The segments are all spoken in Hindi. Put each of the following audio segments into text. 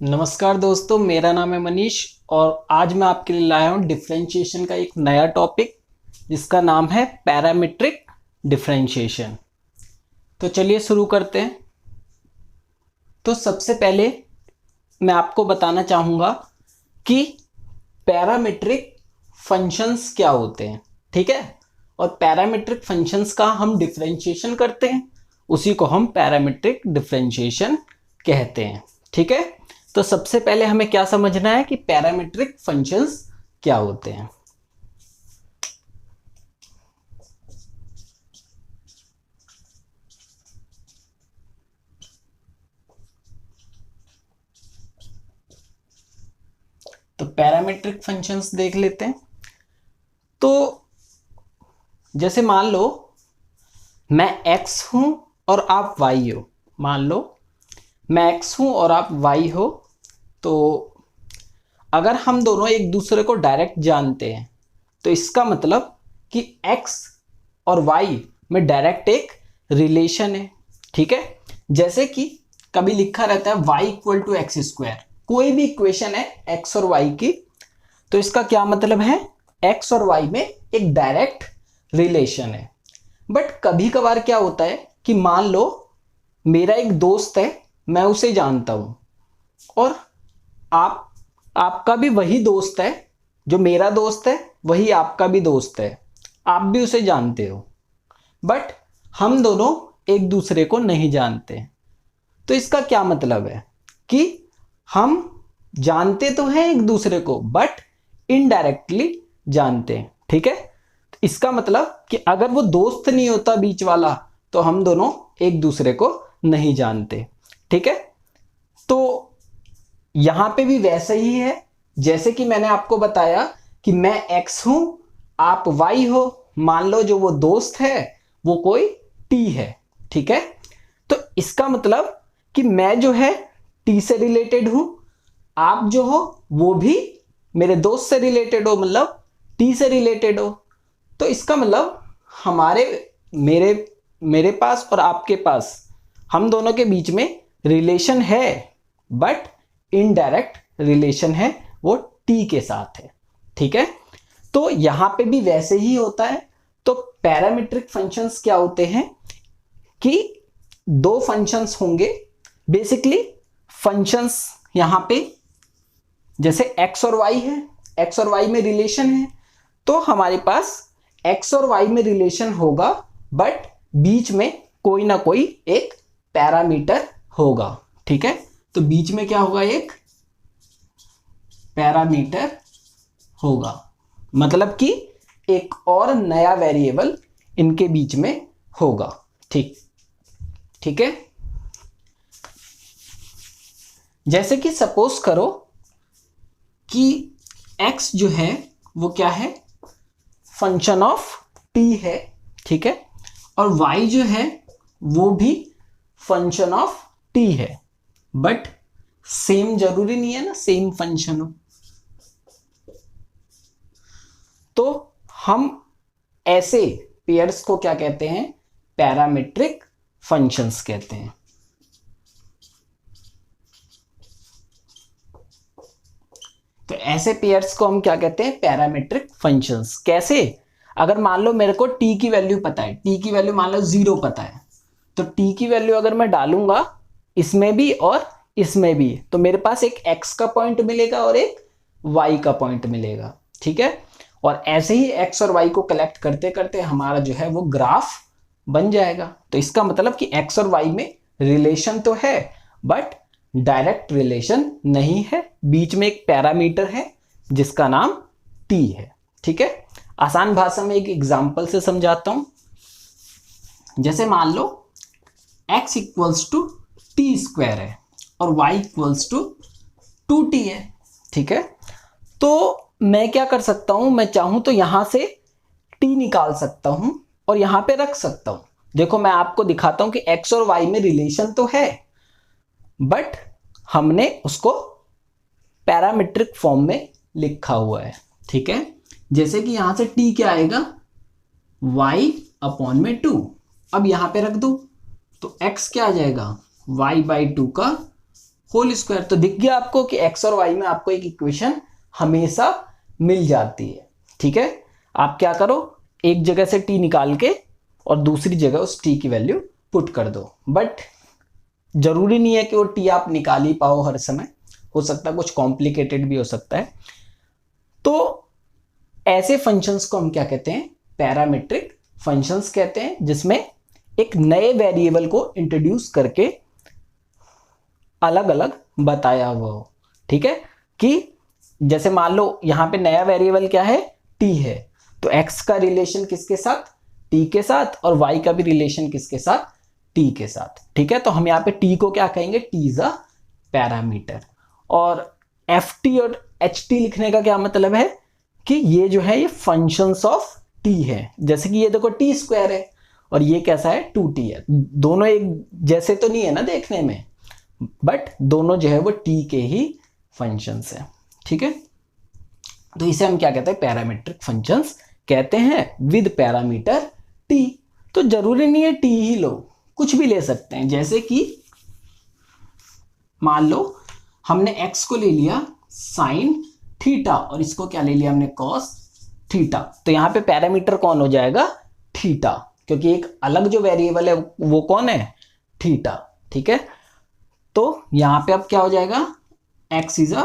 नमस्कार दोस्तों, मेरा नाम है मनीष और आज मैं आपके लिए लाया हूँ डिफरेंशिएशन का एक नया टॉपिक जिसका नाम है पैरामीट्रिक डिफरेंशिएशन। तो चलिए शुरू करते हैं। तो सबसे पहले मैं आपको बताना चाहूँगा कि पैरामीट्रिक फंक्शंस क्या होते हैं, ठीक है। और पैरामीट्रिक फंक्शंस का हम डिफरेंशिएशन करते हैं, उसी को हम पैरामीट्रिक डिफरेंशिएशन कहते हैं, ठीक है। तो सबसे पहले हमें क्या समझना है कि पैरामीट्रिक फंक्शंस क्या होते हैं। तो पैरामीट्रिक फंक्शंस देख लेते हैं। तो जैसे मान लो मैं x हूं और आप y हो। मान लो मैं x हूं और आप y हो। तो अगर हम दोनों एक दूसरे को डायरेक्ट जानते हैं तो इसका मतलब कि x और y में डायरेक्ट एक रिलेशन है, ठीक है। जैसे कि कभी लिखा रहता है y equal to x square, कोई भी इक्वेशन है x और y की, तो इसका क्या मतलब है, x और y में एक डायरेक्ट रिलेशन है। बट कभी कभार क्या होता है कि मान लो मेरा एक दोस्त है, मैं उसे जानता हूं और आपका भी वही दोस्त है, जो मेरा दोस्त है वही आपका भी दोस्त है, आप भी उसे जानते हो, बट हम दोनों एक दूसरे को नहीं जानते। तो इसका क्या मतलब है कि हम जानते तो हैं एक दूसरे को बट इनडायरेक्टली जानते हैं, ठीक है। इसका मतलब कि अगर वो दोस्त नहीं होता बीच वाला तो हम दोनों एक दूसरे को नहीं जानते, ठीक है। तो यहां पे भी वैसे ही है, जैसे कि मैंने आपको बताया कि मैं x हूं, आप y हो। मान लो जो वो दोस्त है वो कोई t है, ठीक है। तो इसका मतलब कि मैं जो है t से रिलेटेड हूं, आप जो हो वो भी मेरे दोस्त से रिलेटेड हो, मतलब t से रिलेटेड हो। तो इसका मतलब मेरे पास और आपके पास, हम दोनों के बीच में रिलेशन है बट इनडायरेक्ट रिलेशन है, वो t के साथ है, ठीक है। तो यहां पे भी वैसे ही होता है। तो पैरामीट्रिक फंक्शंस क्या होते हैं कि दो फंक्शंस होंगे बेसिकली। फंक्शंस यहां पे जैसे x और y है, x और y में रिलेशन है, तो हमारे पास x और y में रिलेशन होगा बट बीच में कोई ना कोई एक पैरामीटर होगा, ठीक है। तो बीच में क्या होगा, एक पैरामीटर होगा, मतलब कि एक और नया वेरिएबल इनके बीच में होगा, ठीक है। जैसे कि सपोज करो कि x जो है वो क्या है, फंक्शन ऑफ t है, ठीक है। और y जो है वो भी फंक्शन ऑफ t है, बट सेम जरूरी नहीं है ना सेम फंक्शन हो। तो हम ऐसे पेयर्स को क्या कहते हैं, पैरामीट्रिक फंक्शंस कहते हैं। तो ऐसे पेयर्स को हम क्या कहते हैं, पैरामीट्रिक फंक्शंस। कैसे, अगर मान लो मेरे को t की वैल्यू पता है, t की वैल्यू मान लो 0 पता है, तो t की वैल्यू अगर मैं डालूंगा इसमें भी और इसमें भी, तो मेरे पास एक x का पॉइंट मिलेगा और एक y का पॉइंट मिलेगा, ठीक है। और ऐसे ही x और y को कलेक्ट करते करते हमारा जो है वो ग्राफ बन जाएगा। तो इसका मतलब कि x और y में रिलेशन तो है बट डायरेक्ट रिलेशन नहीं है, बीच में एक पैरामीटर है जिसका नाम t है, ठीक है। आसान भाषा में एक एग्जांपल से समझाता हूं। जैसे मान लो x equals to t square है और y इक्वल्स टू 2t है, ठीक है। तो मैं क्या कर सकता हूं, मैं चाहूं तो यहां से t निकाल सकता हूं और यहां पे रख सकता हूं। देखो मैं आपको दिखाता हूं कि x और y में रिलेशन तो है बट हमने उसको पैरामीट्रिक फॉर्म में लिखा हुआ है, ठीक है। जैसे कि यहां से t क्या आएगा, y अपॉन में 2। अब यहां पे रख दो तो x क्या आ जाएगा, y बाई 2 का होल स्क्वायर। तो दिख गया आपको कि एक्स और वाई में आपको एक इक्वेशन हमेशा मिल जाती है। ठीक है, आप क्या करो, एक जगह से टी निकाल के और दूसरी जगह उस टी की वैल्यू पुट कर दो। बट जरूरी नहीं है कि वो टी आप निकाल ही पाओ हर समय, हो सकता है कुछ कॉम्प्लिकेटेड भी हो सकता है। तो ऐसे फंक्शंस को हम क्या कहते हैं, पैरामीट्रिक फंक्शंस कहते हैं, जिसमें एक नए वेरिएबल को इंट्रोड्यूस करके अलग अलग बताया हुआ हो। ठीक है, कि जैसे मान लो यहां पे नया वेरिएबल क्या है, टी है, तो एक्स का रिलेशन किसके साथ, टी के साथ, और वाई का भी रिलेशन किसके साथ, टी के साथ। ठीक है, तो हम यहाँ पे टी को क्या कहेंगे, टी इज अ पैरामीटर। और एफ टी और एच टी लिखने का क्या मतलब है कि ये जो है ये फंक्शंस ऑफ टी है। जैसे कि ये देखो टी स्क्वायर है और ये कैसा है, 2t है। दोनों एक जैसे तो नहीं है ना देखने में, बट दोनों जो है वो टी के ही फंक्शंस है। ठीक है, तो इसे हम क्या कहते हैं, पैरामीट्रिक फंक्शंस कहते हैं विद पैरामीटर टी। तो जरूरी नहीं है टी ही लो, कुछ भी ले सकते हैं। जैसे कि मान लो हमने x को ले लिया साइन थीटा और इसको क्या ले लिया हमने, कॉस थीटा। तो यहां पे पैरामीटर कौन हो जाएगा, थीटा, क्योंकि एक अलग जो वेरिएबल है वो कौन है, थीटा। ठीक है, तो यहां पे अब क्या हो जाएगा, x is a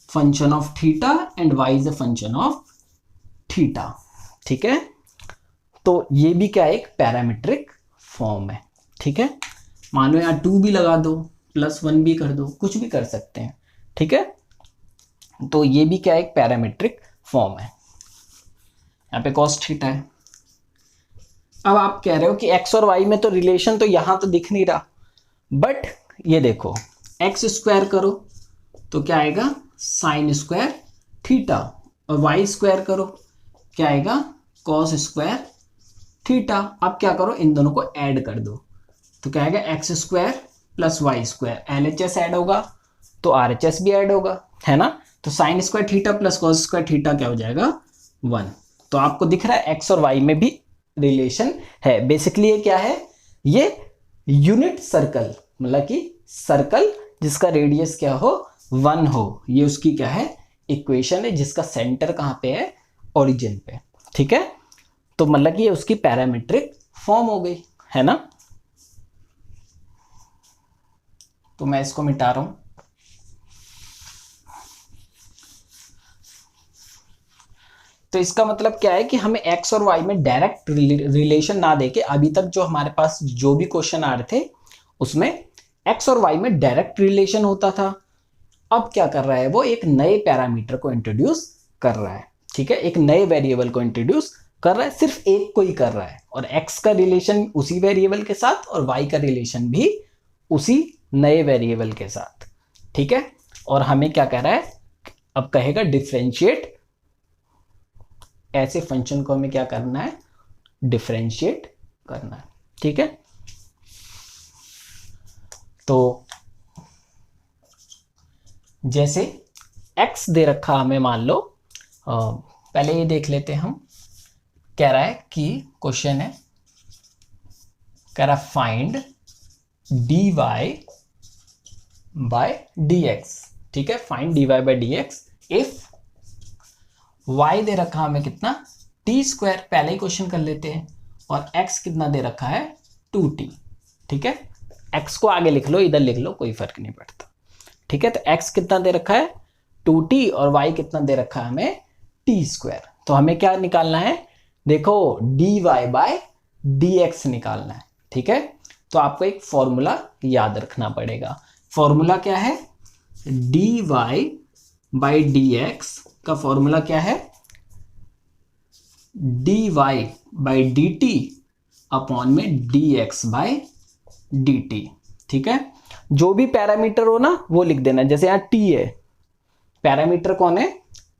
function of theta and y is a function of theta. ठीक है, तो ये भी क्या एक पैरामीट्रिक फॉर्म है। ठीक है, मान लो यहाँ 2 भी लगा दो, +1 भी कर दो, कुछ भी कर सकते हैं। ठीक है, तो ये भी क्या एक पैरामीट्रिक फॉर्म है। यहाँ पे cos थीटा है। अब आप कह रहे हो कि x और y में तो रिलेशन तो यहां तो दिख नहीं रहा, बट ये देखो x स्क्वायर करो तो क्या आएगा, साइन स्क्वायर थीटा, और y स्क्वायर करो क्या आएगा, cos स्क्वायर थीटा। अब क्या करो, इन दोनों को ऐड कर दो तो क्या आएगा, x square plus y square, LHS add होगा तो RHS भी ऐड होगा, है ना। तो sine square theta plus cos square theta क्या हो जाएगा, 1। तो आपको दिख रहा है एक्स और वाई में भी रिलेशन है। बेसिकली ये क्या है, ये यूनिट सर्कल, मतलब कि सर्कल जिसका रेडियस क्या हो, 1 हो, ये उसकी क्या है, इक्वेशन है, जिसका सेंटर कहाँ पे है, ओरिजिन पे। ठीक है, तो मतलब कि ये उसकी पैरामीट्रिक फॉर्म हो गई, है ना। तो मैं इसको मिटा रहा हूं। तो इसका मतलब क्या है कि हमें x और y में डायरेक्ट रिलेशन ना देके, अभी तक जो हमारे पास जो भी क्वेश्चन आ रहे थे उसमें x और y में डायरेक्ट रिलेशन होता था। अब क्या कर रहा है वो, एक नए पैरामीटर को इंट्रोड्यूस कर रहा है। ठीक है, एक नए वेरिएबल को इंट्रोड्यूस कर रहा है, सिर्फ एक को ही कर रहा है, और x का रिलेशन उसी वेरिएबल के साथ और y का रिलेशन भी उसी नए वेरिएबल के साथ। ठीक है, और हमें क्या कह रहा है, अब कहेगा डिफरेंशिएट, ऐसे फंक्शन को हमें क्या करना है, डिफरेंशिएट करना है। ठीक है, तो जैसे x दे रखा हमें, मान लो पहले ये देख लेते हैं हम। कह रहा है कि क्वेश्चन है, कह रहा फाइंड dy बाय dx। ठीक है, find dy by dx if y दे रखा हमें कितना, t स्क्वायर, पहले ही क्वेश्चन कर लेते हैं, और x कितना दे रखा है, 2t। ठीक है, x को आगे लिख लो, इधर लिख लो, कोई फर्क नहीं पड़ता। ठीक है, तो x कितना दे रखा है, 2t, और y कितना दे रखा है हमें, t स्क्वायर। तो हमें क्या निकालना है, देखो dy बाय dx निकालना है। ठीक है, तो आपको एक फॉर्मूला याद रखना पड़ेगा। फॉर्मूला क्या है, dy बाय dx का फॉर्मूला क्या है, dy बाय dt अपॉन में dx बाय dt। ठीक है, जो भी पैरामीटर हो ना वो लिख देना। जैसे यहाँ t है, पैरामीटर कौन है,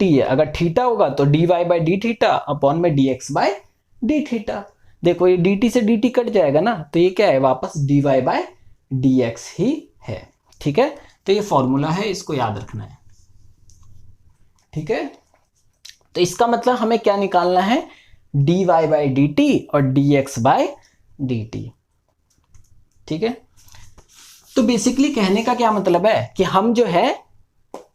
t है। अगर थीटा होगा तो dy by D theta upon में dx बाय डी थीटा। देखो ये dt से dt कट जाएगा ना, तो ये क्या है, वापस dy बाय dx ही है। ठीक है, तो ये फॉर्मूला है, इसको याद रखना है। ठीक है, तो इसका मतलब हमें क्या निकालना है, dy बाय dt और dx बाय dt। ठीक है, तो बेसिकली कहने का क्या मतलब है कि हम जो है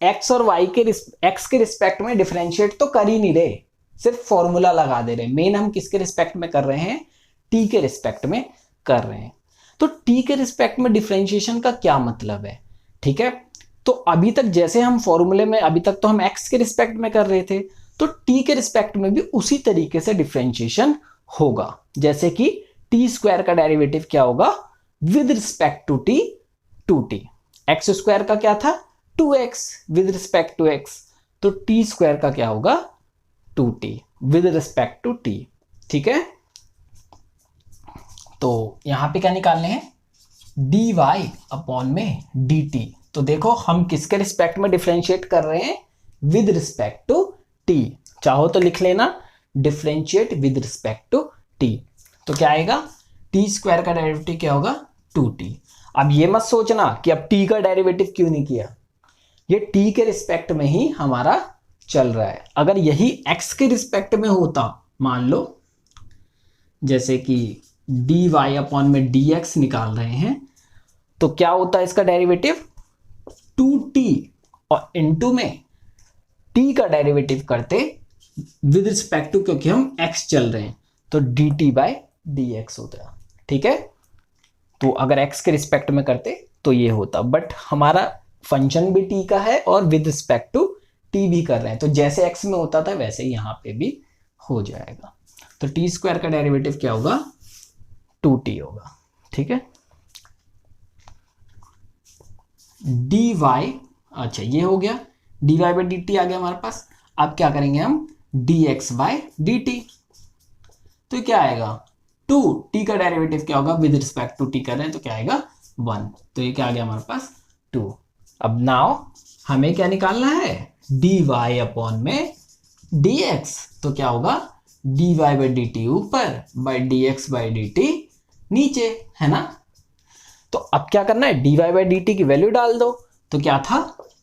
एक्स और वाई के एक्स के रिस्पेक्ट में डिफरेंशिएट तो कर ही नहीं रहे, सिर्फ फॉर्मूला लगा दे रहे हैं। मेन हम किसके रिस्पेक्ट में कर रहे हैं, टी के रिस्पेक्ट में कर रहे हैं। तो टी के रिस्पेक्ट में डिफरेंशिएशन का क्या मतलब है, ठीक है। तो अभी तक जैसे हम फॉर्मूले में अभी तक तो हम एक्स के रिस्पेक्ट में कर रहे थे, तो टी के रिस्पेक्ट में भी उसी तरीके से डिफरेंशिएशन होगा। जैसे कि टी स्क्वायर का डेरिवेटिव क्या होगा with respect to T, 2t। X square का क्या था 2x with respect to x, तो टी स्क्वायर का क्या होगा 2t with respect to t, ठीक है। तो यहां पे क्या निकालने हैं, dy अपॉन में dt। तो देखो हम किसके रिस्पेक्ट में डिफरेंशिएट कर रहे हैं, विद रिस्पेक्ट टू t। चाहो तो लिख लेना differentiate with respect to t। तो क्या आएगा, टी स्क्वायर का डेरिवेटिव क्या होगा 2t। अब ये मत सोचना कि अब t का डेरिवेटिव क्यों नहीं किया, ये t के रिस्पेक्ट में ही हमारा चल रहा है। अगर यही x के रिस्पेक्ट में होता, मान लो जैसे कि dy अपॉन में dx निकाल रहे हैं, तो क्या होता है इसका डेरिवेटिव 2t, और इनटू में t का डेरिवेटिव करते विद रिस्पेक्ट टू, क्योंकि हम x चल रहे हैं, तो dt बाय dx होता, ठीक है। तो अगर x के रिस्पेक्ट में करते तो ये होता, बट हमारा फंक्शन भी t का है और विद रिस्पेक्ट टू t भी कर रहे हैं, तो जैसे x में होता था वैसे ही यहाँ पे भी हो जाएगा। तो टी स्क्वायर का डेरिवेटिव क्या होगा 2t होगा, ठीक है। dy, अच्छा ये हो गया, dy बाई डी टी आ गया हमारे पास। अब क्या करेंगे हम dx बाई डी टी, तो क्या आएगा 2, t का डेरिवेटिव क्या होगा विद रिस्पेक्ट टू t कर रहे हैं, तो क्या आएगा 1, तो ये क्या आ गया हमारे पास 2। अब नाउ हमें क्या निकालना है, dy अपॉन में dx, तो क्या होगा dy बाई डी टी ऊपर by dx by D t नीचे, है ना। तो अब क्या करना है, dy बाई डी टी की वैल्यू डाल दो, तो क्या था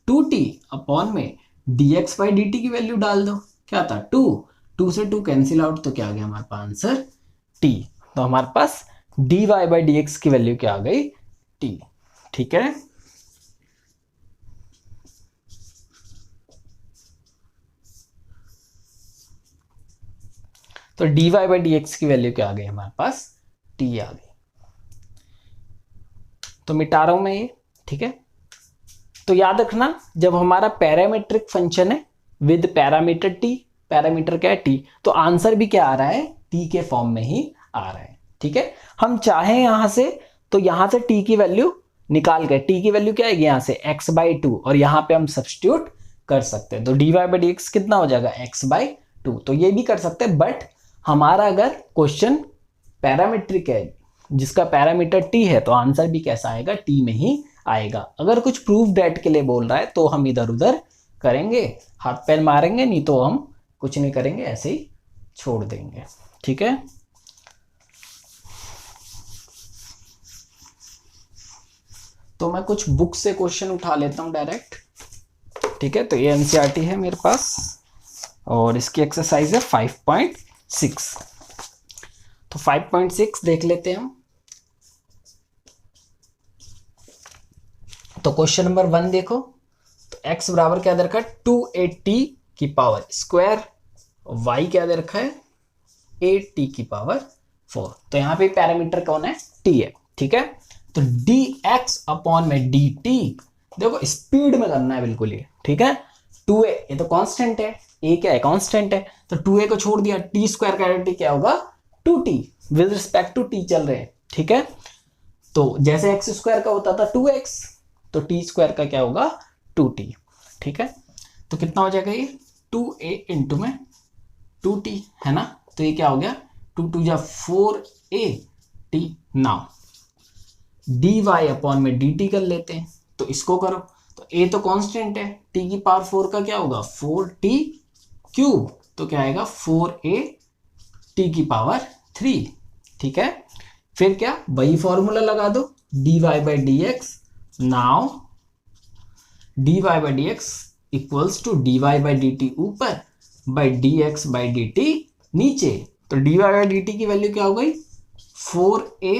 2t अपॉन में dx बाई डी टी की वैल्यू डाल दो, क्या था 2 से 2 कैंसिल आउट, तो क्या आ गया हमारे पास आंसर t। तो हमारे पास dy बाई डी एक्स की वैल्यू क्या आ गई t, ठीक है। तो dy बाई डी एक्स की वैल्यू क्या आ गई हमारे पास t आ गई। तो मिटा रहा हूं मैं ये, ठीक है। तो याद रखना जब हमारा पैरामीट्रिक फंक्शन है विद पैरामीटर t, पैरामीटर क्या है t, तो आंसर भी क्या आ रहा है t के फॉर्म में ही आ रहा है, ठीक है। हम चाहें यहां से, तो यहां से t की वैल्यू निकाल के, t की वैल्यू क्या आएगी यहाँ से x बाई 2, और यहाँ पे हम सब्स्टिट्यूट कर सकते हैं, तो dy बाई डी एक्स कितना हो जाएगा x बाई 2, तो ये भी कर सकते हैं। बट हमारा अगर क्वेश्चन पैरामीट्रिक है जिसका पैरामीटर t है, तो आंसर भी कैसा आएगा t में ही आएगा। अगर कुछ प्रूफ डेट के लिए बोल रहा है तो हम इधर उधर करेंगे, हाथ पैर मारेंगे, नहीं तो हम कुछ नहीं करेंगे, ऐसे ही छोड़ देंगे, ठीक है। तो मैं कुछ बुक से क्वेश्चन उठा लेता हूं डायरेक्ट, ठीक है। तो ये एनसीईआरटी है मेरे पास और इसकी एक्सरसाइज है 5.6। तो 5.6 देख लेते हैं हम। तो क्वेश्चन नंबर 1 देखो, तो x बराबर क्या दे रखा है 2a की पावर स्क्वायर, y क्या दे रखा है 8t की पावर 4। तो यहाँ पे पैरामीटर कौन है t है, ठीक है। तो dx अपॉन में dt, देखो स्पीड में करना है बिल्कुल ये, ठीक है। 2a ये तो कांस्टेंट है, a क्या है कांस्टेंट है, तो 2a को छोड़ दिया, t स्क्वायर का डेरिवेटिव क्या होगा 2t with respect to t चल रहे हैं, ठीक है। तो जैसे x स्क्वायर का होता था 2x, तो t स्क्वायर का क्या होगा 2t, ठीक है। तो कितना हो जाएगा ये 2a इंटू में 2t, है ना। तो ये क्या हो गया 2 2 जा 4at। नाउ dy अपॉन में dt कर लेते हैं, तो इसको करो, तो a तो कांस्टेंट है, t की पावर 4 का क्या होगा 4t क्यूब, तो क्या आएगा 4a t की पावर 3, ठीक है। फिर क्या वही फॉर्मूला लगा दो dy by D x. Now dy by D x equals to dy by D t ऊपर by dx by D t नीचे, तो dy बाई डी टी की वैल्यू क्या हो गई 4a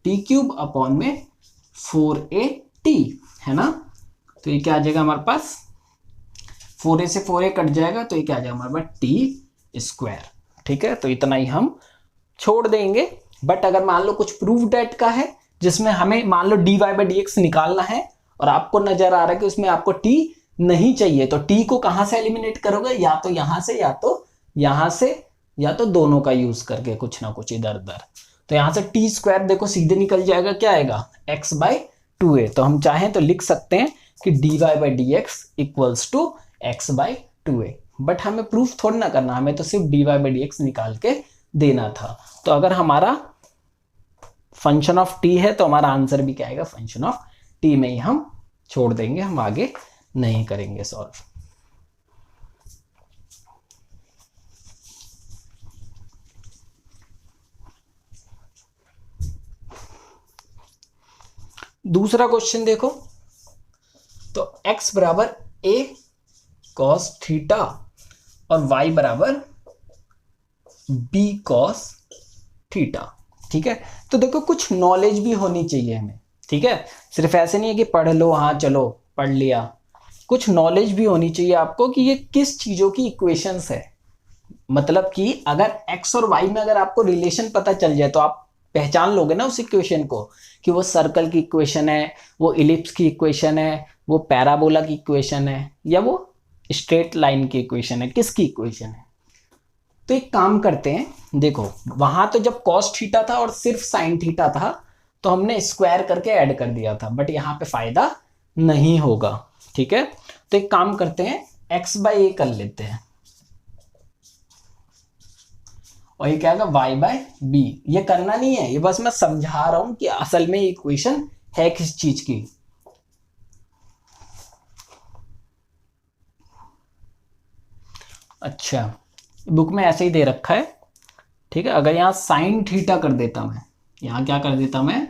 t क्यूब अपॉन में 4at है ना। तो ये क्या आ जाएगा हमारे पास, 4a से 4a कट जाएगा तो ये क्या आ जाएगा हमारे पास t²। ठीक है, तो इतना ही हम छोड़ देंगे। बट अगर मान लो कुछ प्रूफ डेट का है जिसमें हमें मान लो dy/dx निकालना है और आपको नजर आ रहा है कि उसमें आपको t नहीं चाहिए, तो t को कहां से एलिमिनेट करोगे, या तो यहां से या तो यहां से या तो दोनों का यूज करके कुछ ना कुछ इधर उधर। तो यहां से t² देखो सीधे निकल जाएगा, क्या आएगा x/2a। तो हम चाहें तो लिख सकते हैं कि dy/dx equals to x/2a। But हमें प्रूफ थोड़ा ना करना, हमें तो सिर्फ dy/dx निकाल के देना था। तो अगर हमारा फंक्शन ऑफ t है तो हमारा आंसर भी क्या आएगा, फंक्शन ऑफ t में ही हम छोड़ देंगे, हम आगे नहीं करेंगे सॉल्व। दूसरा क्वेश्चन देखो, तो x बराबर a cos थीटा और y बराबर b cos थीटा। ठीक है, तो देखो कुछ नॉलेज भी होनी चाहिए हमें। ठीक है, सिर्फ ऐसे नहीं है कि पढ़ लो, हाँ चलो पढ़ लिया, कुछ नॉलेज भी होनी चाहिए आपको कि ये किस चीजों की इक्वेशंस है। मतलब कि अगर x और y में अगर आपको रिलेशन पता चल जाए तो आप पहचान लोगे ना उस इक्वेशन को, कि वो सर्कल की इक्वेशन है, वो इलिप्स की इक्वेशन है, वो पैराबोला की इक्वेशन है, या वो स्ट्रेट लाइन की इक्वेशन है, किसकी इक्वेशन है। तो एक काम करते हैं, देखो वहां तो जब cos थीटा था और सिर्फ sin थीटा था तो हमने स्क्वायर करके ऐड कर दिया था, बट यहाँ पे फायदा नहीं होगा। ठीक है, तो एक काम करते हैं x/a कर लेते हैं और ये क्या होगा y/b। ये करना नहीं है, ये बस मैं समझा रहा हूं कि असल में इक्वेशन है किस चीज की। अच्छा, बुक में ऐसे ही दे रखा है। ठीक है, अगर यहाँ sin थीटा कर देता मैं, यहाँ क्या कर देता मैं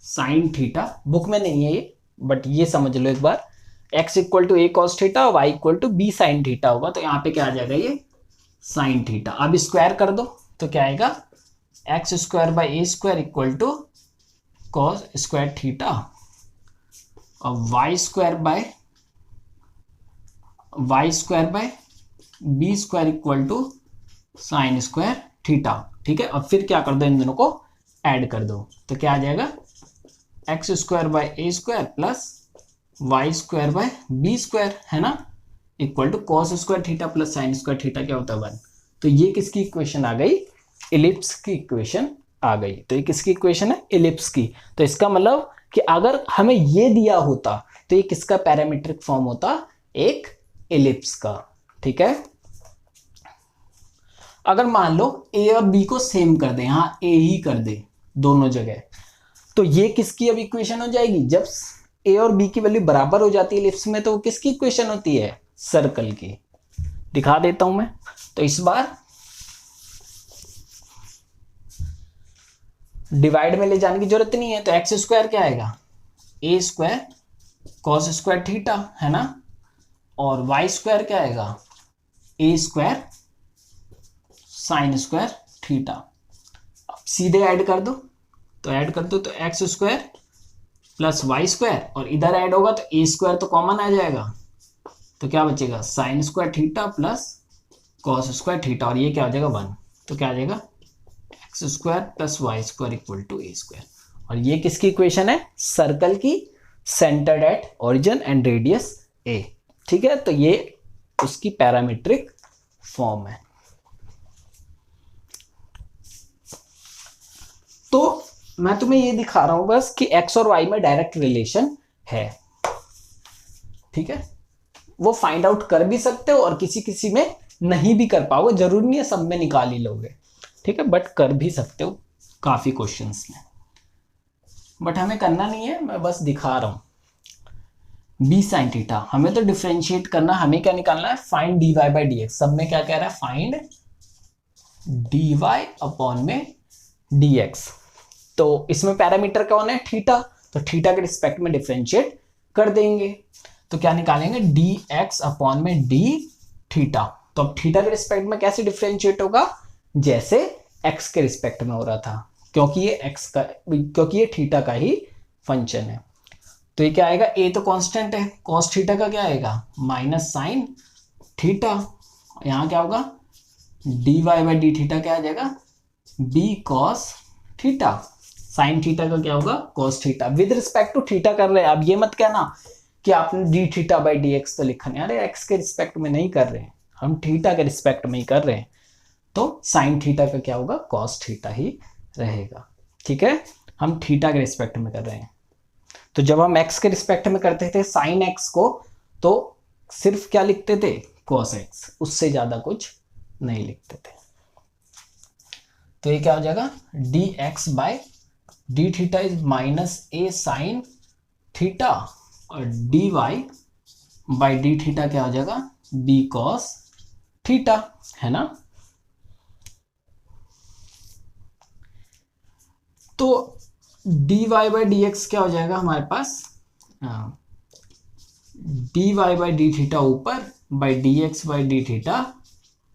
sin थीटा, बुक में नहीं है ये बट ये समझ लो एक बार, x equal to a cos theta और y equal to b sin theta होगा, तो यहाँ पे क्या आ जाएगा ये sin थीटा। अब स्क्वायर कर दो तो क्या आएगा x² a² equal to cos² theta और y² b² equal to sin² theta. ठीक है, अब फिर क्या कर दो, इन दोनों को ऐड कर दो तो क्या आ जाएगा x² प्लस y² b² है ना, equal to cos² theta plus sin² theta क्या होता है 1। तो ये किसकी इक्वेशन आ गई, इलिप्स की इक्वेशन आ गई। तो ये किसकी इक्वेशन है, इलिप्स की। तो इसका मतलब कि अगर हमें ये दिया होता तो ये किसका पैरामीट्रिक फॉर्म होता, एक इलिप्स का। ठीक है, अगर मान लो a और b को सेम कर दे, यहाँ a ही कर दे दोनों जगह, तो ये किसकी अब इक्वेशन हो जाएगी, जब a और b की वैल्यू बराबर हो जाती है इलिप्स में तो वो किसकी इक्वेशन होती है, सर्कल की। दिखा देता हूं मैं। तो इस बार डिवाइड में ले जाने की जरूरत नहीं है, तो x² क्या आएगा a² cos² थीटा है ना, और y² क्या आएगा a² sin² थीटा। अब सीधे ऐड कर दो, तो ऐड कर दो तो x² प्लस y² और इधर ऐड होगा तो a² तो कॉमन आ जाएगा, तो क्या बचेगा sin² theta plus cos² theta और ये क्या हो जाएगा 1। तो क्या आ जाएगा x² plus y² equal to a²। और ये किसकी इक्वेशन है, सर्कल की, centred at origin and radius a। ठीक है, तो ये उसकी पैरामीट्रिक फॉर्म है। तो मैं तुम्हें ये दिखा रहा हूं बस कि x और y में डायरेक्ट रिलेशन है। ठीक है, वो फाइंड आउट कर भी सकते हो और किसी किसी में नहीं भी कर पाओगे, जरूरी नहीं है सब में निकाल ही लोगे। ठीक है, बट कर भी सकते हो काफी क्वेश्चंस में, बट हमें करना नहीं है, मैं बस दिखा रहा हूं। b sin थीटा हमें तो डिफरेंशिएट करना, हमें क्या निकालना है, फाइंड dy/dx। सब में क्या कह रहा है, फाइंड dy अपॉन में dx। तो इसमें पैरामीटर कौन है, थीटा, तो थीटा के रिस्पेक्ट में डिफरेंशिएट कर देंगे तो क्या निकालेंगे dx अपॉन में d थीटा। तो अब थीटा के रिस्पेक्ट में कैसे डिफरेंशिएट होगा, जैसे x के रिस्पेक्ट में हो रहा था, क्योंकि ये थीटा का ही फंक्शन है। तो ये क्या आएगा, ए तो कांस्टेंट है, कॉस थीटा का क्या आएगा माइनस साइन थीटा, यहाँ क्या होगा D Y by D theta क्या आ जाएगा B cos theta, sine theta का क्या होगा cos theta, with respect to theta कर रहे हैं। अब ये मत कहना कि आपने D theta by D X तो लिखा नहीं, अरे एक्स के रिस्पेक्ट में नहीं कर रहे हैं हम, थीटा के रिस्पेक्ट में ही कर रहे हैं, तो साइन थीटा का क्या होगा कॉस थीटा ही रहेगा। ठीक है, हम थीटा के रिस्पेक्ट में कर रहे हैं। तो जब हम एक्स के रिस्पेक्ट में करते थे साइन एक्स को, तो सिर्फ क्या लिखते थे कॉस एक्स, उससे ज्यादा कुछ नहीं लिखते थे। तो ये क्या हो जाएगा d x by D theta is minus A sine theta, और d Y by D theta क्या हो जाएगा बी कॉस थीटा, है ना। तो d Y by D x क्या हो जाएगा हमारे पास, d Y by D theta ऊपर by D x by D theta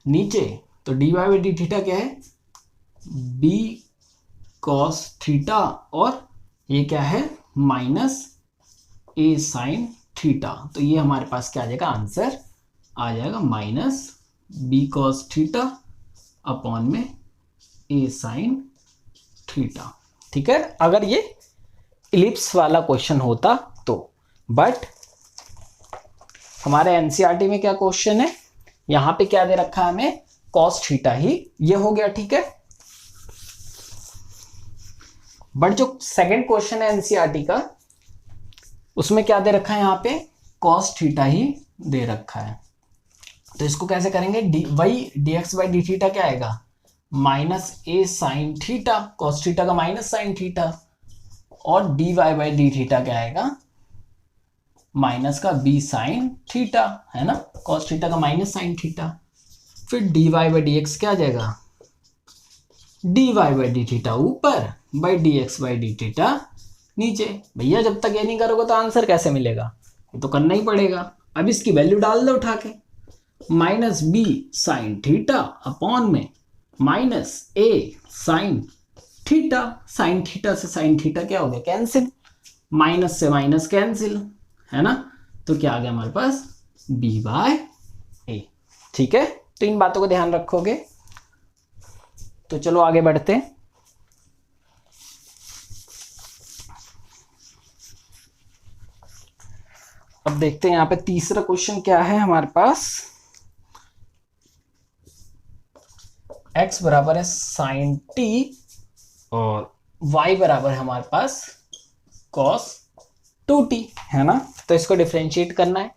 नीचे। तो d Y by D theta क्या है बी कॉस थीटा, और ये क्या है माइनस ए साइन थीटा। तो ये हमारे पास क्या आ जाएगा आंसर आ जाएगा minus B cos theta upon में ए साइन थीटा। ठीक है, अगर ये इलिप्स वाला क्वेश्चन होता तो, बट हमारे एनसीईआरटी में क्या क्वेश्चन है, यहां पे क्या दे रखा है हमें कॉस थीटा ही, ये हो गया। ठीक है, बट जो सेकंड क्वेश्चन है एनसीईआरटी का, उसमें क्या दे रखा है यहाँ पे कॉस थीटा ही दे रखा है। तो इसको कैसे करेंगे, वही d x by D theta क्या आएगा माइनस ए साइन थीटा, कॉस थीटा का माइनस साइन थीटा, और d Y by D theta क्या आएगा माइनस का बी साइन थीटा, है ना, कॉस थीटा का माइनस साइन थीटा। फिर d Y by D x क्या आ जाएगा D Y by D theta ऊपर by D x by D theta नीचे। भैया जब तक ये नहीं करोगे तो आंसर कैसे मिलेगा, ये तो करना ही पड़ेगा। अब इसकी वैल्यू डाल दो उठा के, minus B sine theta upon में माइनस ए साइन थीटा, साइन थीटा से साइन थीटा क्या हो गया कैंसिल, माइनस से माइनस कैंसिल, है ना। तो क्या आ गया हमारे पास बी बाय ए। ठीक है, तो इन बातों को ध्यान रखोगे। तो चलो आगे बढ़ते हैं। अब देखते हैं यहाँ पे तीसरा क्वेश्चन क्या है हमारे पास, x बराबर है साइन टी और y बराबर है हमारे पास cos 2t, है ना। तो इसको डिफरेंशिएट करना है।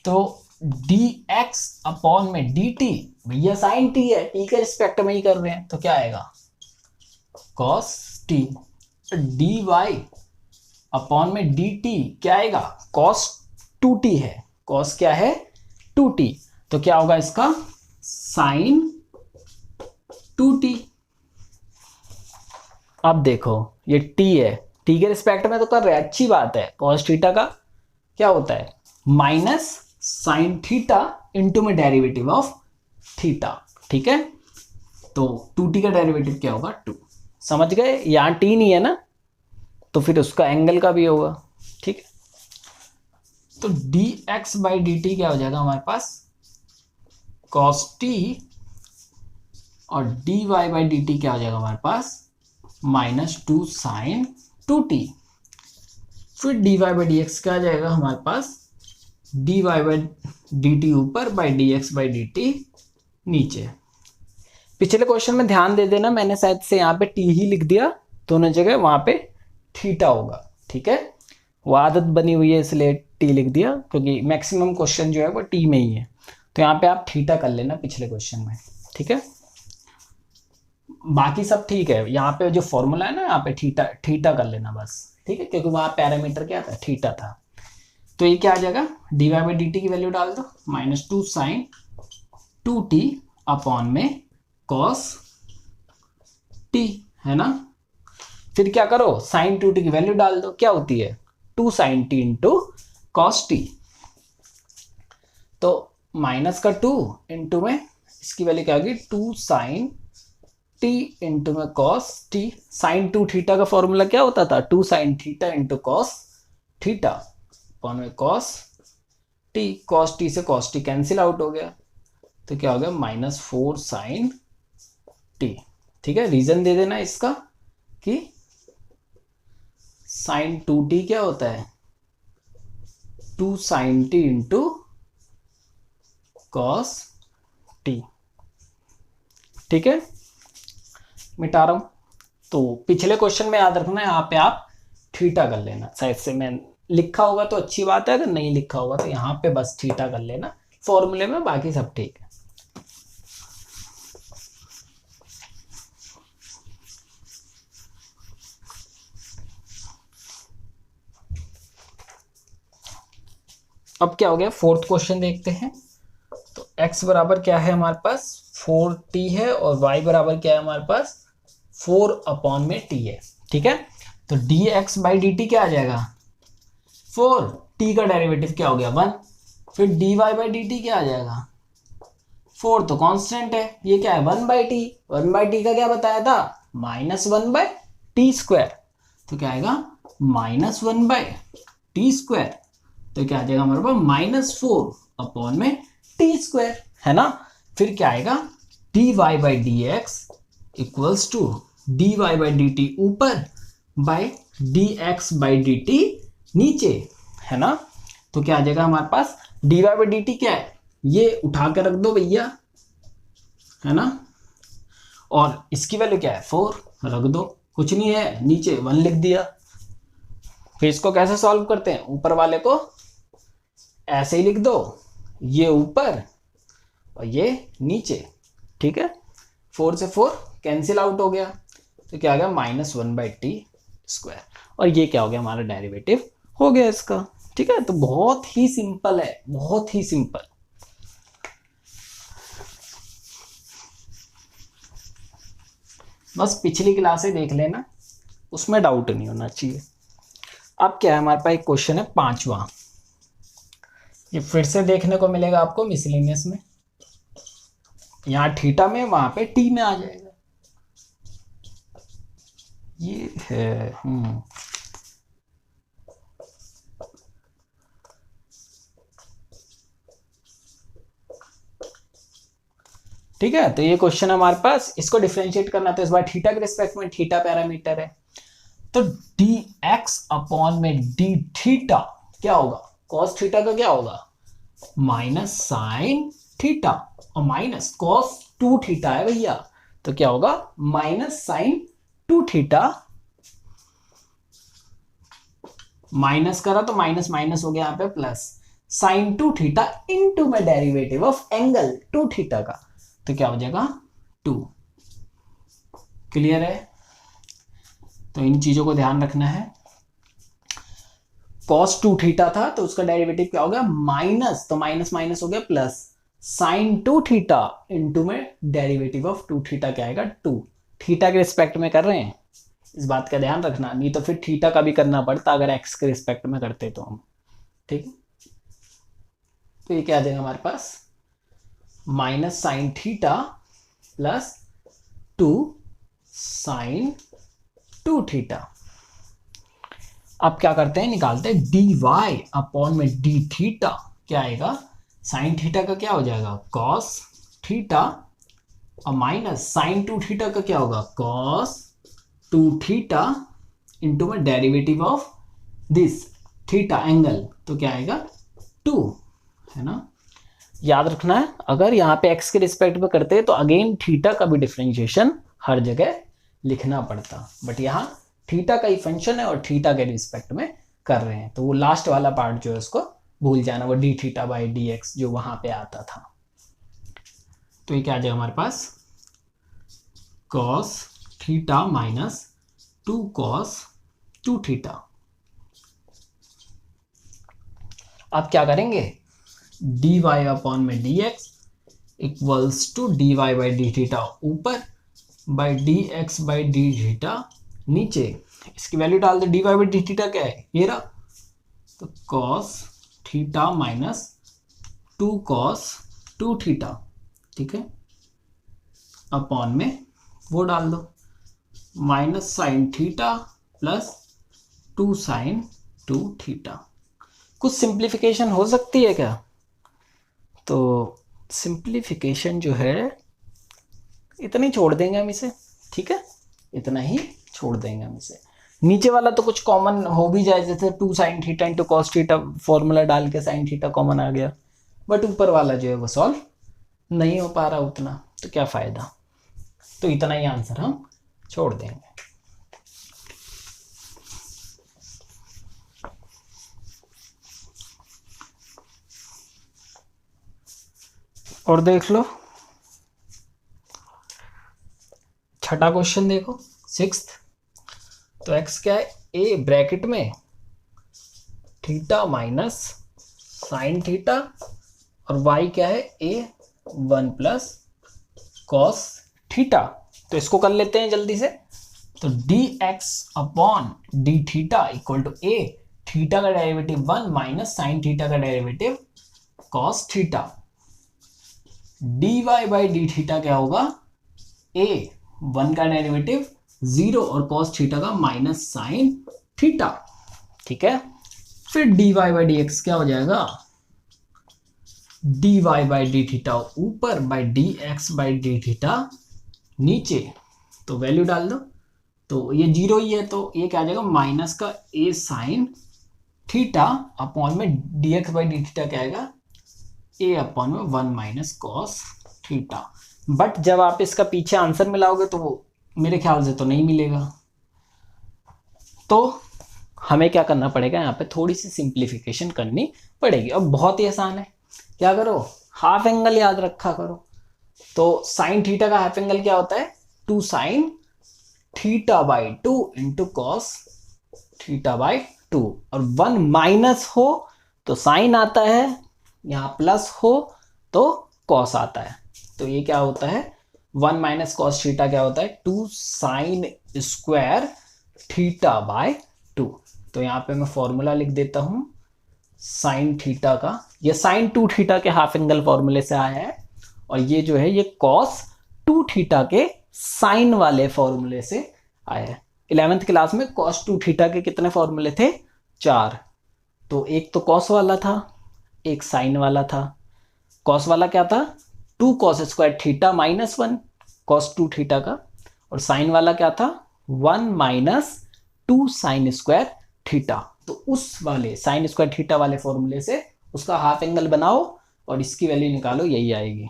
तो dx अपॉन में dt, भैया साइन t है, t के रिस्पेक्ट में ही कर रहे हैं, तो क्या आएगा cos t। dy अपॉन में dt क्या आएगा cos 2t है, cos क्या है 2t, तो क्या होगा इसका साइन 2t। अब देखो ये t है, t के रिस्पेक्ट में तो कर रहे हैं, अच्छी बात है। cos थीटा का क्या होता है माइनस साइन थीटा इंटू में डेरिवेटिव ऑफ थीटा। ठीक है, तो 2t का डेरिवेटिव क्या होगा 2, समझ गए। यहाँ t नहीं है ना, तो फिर उसका एंगल का भी होगा। ठीक है, तो dx बाई dt क्या हो जाएगा हमारे पास cos t, और dy बाई dt क्या हो जाएगा हमारे पास माइनस 2 साइन 2t। फिर dy बाई dx क्या आ जाएगा हमारे पास dy बाई dt ऊपर बाई dx बाई dt नीचे। पिछले क्वेश्चन में ध्यान दे देना, मैंने शायद से यहाँ पे t ही लिख दिया, दोनों जगह वहां पे थीटा होगा। ठीक है, वो आदत बनी हुई है इसलिए t लिख दिया, क्योंकि मैक्सिमम क्वेश्चन जो है वो t में ही है। तो यहाँ पे आप थीटा कर लेना पिछले क्वेश्चन में। ठीक है, बाकी सब ठीक है, यहाँ पे जो फॉर्मूला है ना यहाँ पे थीटा थीटा कर लेना बस। ठीक है, क्योंकि वहां पैरामीटर क्या था थीटा था। तो ये क्या आ जाएगा D Y by D T की वैल्यू डाल दो, माइनस 2 साइन 2t अपॉन में कॉस t, है ना। फिर क्या करो साइन 2t की वैल्यू डाल दो, क्या होती है 2 sine t into cos t। तो माइनस का 2 इंटू में इसकी वैल्यू क्या होगी 2 साइन टी इंटू में कॉस टी। साइन 2 थीटा का फॉर्मूला क्या होता था? 2 sine theta into cos theta upon में कॉस टी। कॉस टी से कॉस टी कैंसिल आउट हो गया, तो क्या हो गया? -4 साइन टी। ठीक है, रीजन दे देना इसका कि साइन 2t क्या होता है? 2 sine T into cos T. ठीक है, मिटा रहा हूं। तो पिछले क्वेश्चन में याद रखना है, यहाँ पे आप थीटा कर लेना। शायद से मैं लिखा होगा तो अच्छी बात है, अगर नहीं लिखा होगा तो यहाँ पे बस थीटा कर लेना फॉर्मूले में, बाकी सब ठीक है। अब क्या हो गया? फोर्थ क्वेश्चन देखते हैं। तो x बराबर क्या है हमारे पास? 4t है, और y बराबर क्या है हमारे पास? 4 अपॉन में t है। ठीक है, तो dx बाई dt क्या आ जाएगा? 4। t का डेरिवेटिव क्या हो गया? 1। फिर dy बाई dt क्या आ जाएगा? 4 तो कांस्टेंट है, ये क्या है? 1 बाई टी। 1 बाई टी का क्या बताया था? -1 बाई टी स्क्वायर। तो क्या आएगा? -1 बाई टी स्क्वायर। तो क्या आ जाएगा हमारे पास? -4 अपॉन में टी स्क्वायर, है ना। फिर क्या आएगा? dy by D x equals to dy by D t ऊपर by dx by D t नीचे, है ना। तो क्या आ जाएगा हमारे पास? dy बाई डी टी क्या है? ये उठा के रख दो भैया, है ना। और इसकी वैल्यू क्या है? 4 रख दो, कुछ नहीं है, नीचे 1 लिख दिया। फिर इसको कैसे सॉल्व करते हैं? ऊपर वाले को ऐसे ही लिख दो, ये ऊपर और ये नीचे। ठीक है, 4 से 4 कैंसिल आउट हो गया, तो क्या आ गया? -1 बाई टी स्क्वायर। और ये क्या हो गया? हमारा डेरिवेटिव हो गया इसका। ठीक है, तो बहुत ही सिंपल है, बहुत ही सिंपल। बस पिछली क्लासें देख लेना, उसमें डाउट नहीं होना चाहिए। अब क्या है हमारे पास? एक क्वेश्चन है 5वां, ये फिर से देखने को मिलेगा आपको मिसलेनियस में। यहाँ थीटा में, वहां पे टी में आ जाएगा। ये है ठीक है, तो ये क्वेश्चन हमारे पास, इसको डिफरेंशिएट करना, तो इस बार थीटा के रिस्पेक्ट में, थीटा पैरामीटर है, तो dx अपॉन में d थीटा क्या होगा? cos थीटा का क्या होगा? माइनस साइन थीटा, और माइनस cos 2 थीटा है भैया, तो क्या होगा? Minus sine 2 theta. माइनस करा तो माइनस माइनस हो गया, यहाँ पे प्लस साइन 2 थीटा इनटू में डेरिवेटिव ऑफ एंगल 2 थीटा का, तो क्या हो जाएगा? 2। क्लियर है? तो इन चीजों को ध्यान रखना है। cos 2 थीटा था, तो उसका डेरिवेटिव क्या हो गया? माइनस, तो माइनस माइनस हो गया प्लस साइन 2 थीटा इनटू में डेरिवेटिव ऑफ 2 थीटा क्या आएगा? 2। थीटा के रिस्पेक्ट में कर रहे हैं, इस बात का ध्यान रखना, नहीं तो फिर थीटा का भी करना पड़ता अगर एक्स के रिस्पेक्ट में करते तो हम। ठीक, तो ये क्या आ जाएगा हमारे पास? Minus sine theta plus 2 sine 2 theta. अब क्या करते हैं? निकालते हैं डी वाई अपॉन में डी थीटा क्या आएगा? साइन थीटा का क्या हो जाएगा? कॉस थीटा, और माइनस साइन 2 थीटा का क्या होगा? कॉस 2 थीटा इंटू में derivative of this theta angle, तो क्या आएगा? 2, है ना। याद रखना है, अगर यहाँ पे x के रिस्पेक्ट में करते हैं तो अगेन थीटा का भी डिफरेंशिएशन हर जगह लिखना पड़ता, बट यहाँ थीटा का ही फंक्शन है और थीटा के रिस्पेक्ट में कर रहे हैं, तो वो लास्ट वाला पार्ट जो है उसको भूल जाना, वो D theta by D x जो वहां पे आता था। तो ये क्या आ जाएगा हमारे पास? Cos theta minus 2 cos 2 theta. अब क्या करेंगे? डी वाई अपॉन में d x equals to d Y by D theta ऊपर by D x by D theta नीचे। इसकी वैल्यू डाल दो, डी वाई बाई डी थीटा क्या है? ये रहा, तो cos theta minus 2 cos 2 theta, ठीक है, अपॉन में वो डाल दो, minus sine theta plus 2 sine 2 theta. कुछ सिंप्लीफिकेशन हो सकती है क्या? तो सिंप्लीफिकेशन जो है इतना ही छोड़ देंगे हम इसे, ठीक है, इतना ही छोड़ देंगे हम इसे। नीचे वाला तो कुछ कॉमन हो भी जाए, जैसे 2 sine theta into cos theta, formula डाल के साइन थीटा कॉमन आ गया, बट ऊपर वाला जो है वो सॉल्व नहीं हो पा रहा उतना, तो क्या फ़ायदा। तो इतना ही आंसर हम छोड़ देंगे। और देख लो छठा क्वेश्चन देखो, 6th। तो x क्या है, a ब्रैकेट में थीटा माइनस साइन थीटा, और y क्या है, a 1 प्लस कॉस थीटा। तो इसको कर लेते हैं जल्दी से। तो dx upon D theta equal to a, theta का डेरिवेटिव 1 माइनस साइन थीटा का derivative cos theta. dy by D theta क्या होगा, a 1 का डेरिवेटिव 0 और कॉस थीटा का माइनस साइन थीटा, ठीक है। फिर dy बाई डी एक्स क्या हो जाएगा, dy बाई डी थीटा ऊपर by dx by D theta नीचे। तो वैल्यू डाल दो, तो ये 0 ही है, तो ये क्या आ जाएगा, माइनस का a साइन थीटा अपॉन में dx बाई डी थीटा क्या आएगा, a अपॉन में 1 माइनस कॉस थीटा। बट जब आप इसका पीछे आंसर मिलाओगे तो वो मेरे ख्याल से तो नहीं मिलेगा, तो हमें क्या करना पड़ेगा, यहाँ पे थोड़ी सी सिंप्लीफिकेशन करनी पड़ेगी। अब बहुत ही आसान है, क्या करो, हाफ एंगल याद रखा करो। तो साइन थीटा का हाफ एंगल क्या होता है, 2 sine theta by 2 into cos theta by 2, और 1 माइनस हो तो साइन आता है, यहाँ प्लस हो तो कॉस आता है। तो ये क्या होता है, 1 माइनस कॉस थीटा क्या होता है, 2 साइन स्क्वायर थीटा बाय 2। तो यहाँ पे मैं फॉर्मूला लिख देता हूँ साइन थीटा का, ये साइन 2 थीटा के हाफ एंगल फॉर्मूले से आया है, और ये जो है ये कॉस 2 थीटा के साइन वाले फॉर्मूले से आया है। 11th क्लास में कॉस 2 थीटा के कितने फॉर्मूले थे, 4। तो एक तो कॉस वाला था, एक साइन वाला था। कॉस वाला क्या था, 2 cos square theta minus 1 cos 2 theta का, और साइन वाला क्या था, 1 माइनस 2 साइन स्क्वायर थीटा। तो उस वाले साइन स्क्वायर थीटा वाले फॉर्मूले से उसका हाफ एंगल बनाओ और इसकी वैल्यू निकालो, यही आएगी।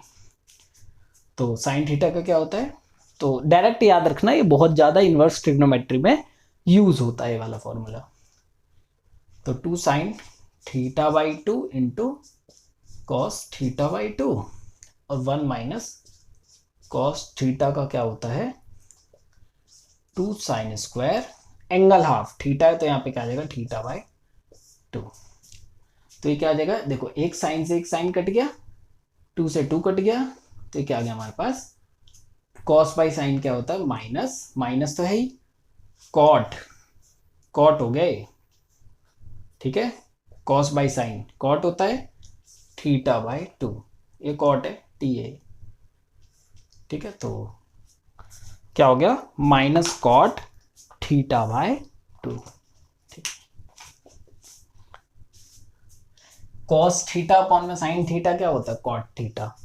तो साइन थीटा का क्या होता है, तो डायरेक्ट याद रखना, ये बहुत ज़्यादा इन्वर्स ट्रिग्नोमेट्री में यूज होता है ये वाला फॉर्मूला। तो 2 sine theta by 2 into cos theta by 2, और 1 माइनस कॉस थीटा का क्या होता है, 2 sine square, angle half theta है तो यहाँ पे क्या आ जाएगा, थीटा बाई 2। तो ये क्या आ जाएगा, देखो एक साइन से एक साइन कट गया, 2 से 2 कट गया, तो ये क्या आ गया हमारे पास, कॉस बाई साइन क्या होता है, माइनस, माइनस तो है ही, कॉट, कॉट हो गए, ठीक है। कॉस बाई साइन कॉट होता है, थीटा बाई 2, ये कॉट है, टी है, ठीक है। तो क्या हो गया, माइनस कॉट थीटा बाई 2, ठीक। कॉस थीटा अपॉन में साइन थीटा क्या होता है, कॉट थीटा।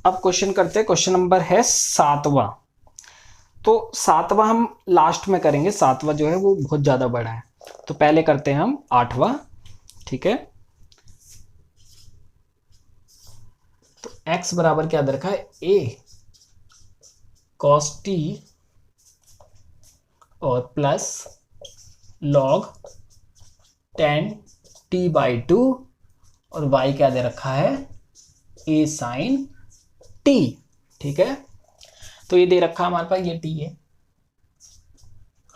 अब क्वेश्चन करते हैं, क्वेश्चन नंबर है 7वां। तो 7वां हम लास्ट में करेंगे, 7वां जो है वो बहुत ज़्यादा बड़ा है, तो पहले करते हैं हम 8वां, ठीक है। तो x बराबर क्या दे रखा है, a cos t और plus log tan t by 2, और y क्या दे रखा है, a sin t, ठीक है। तो ये दे रखा हमारे पास, ये t है,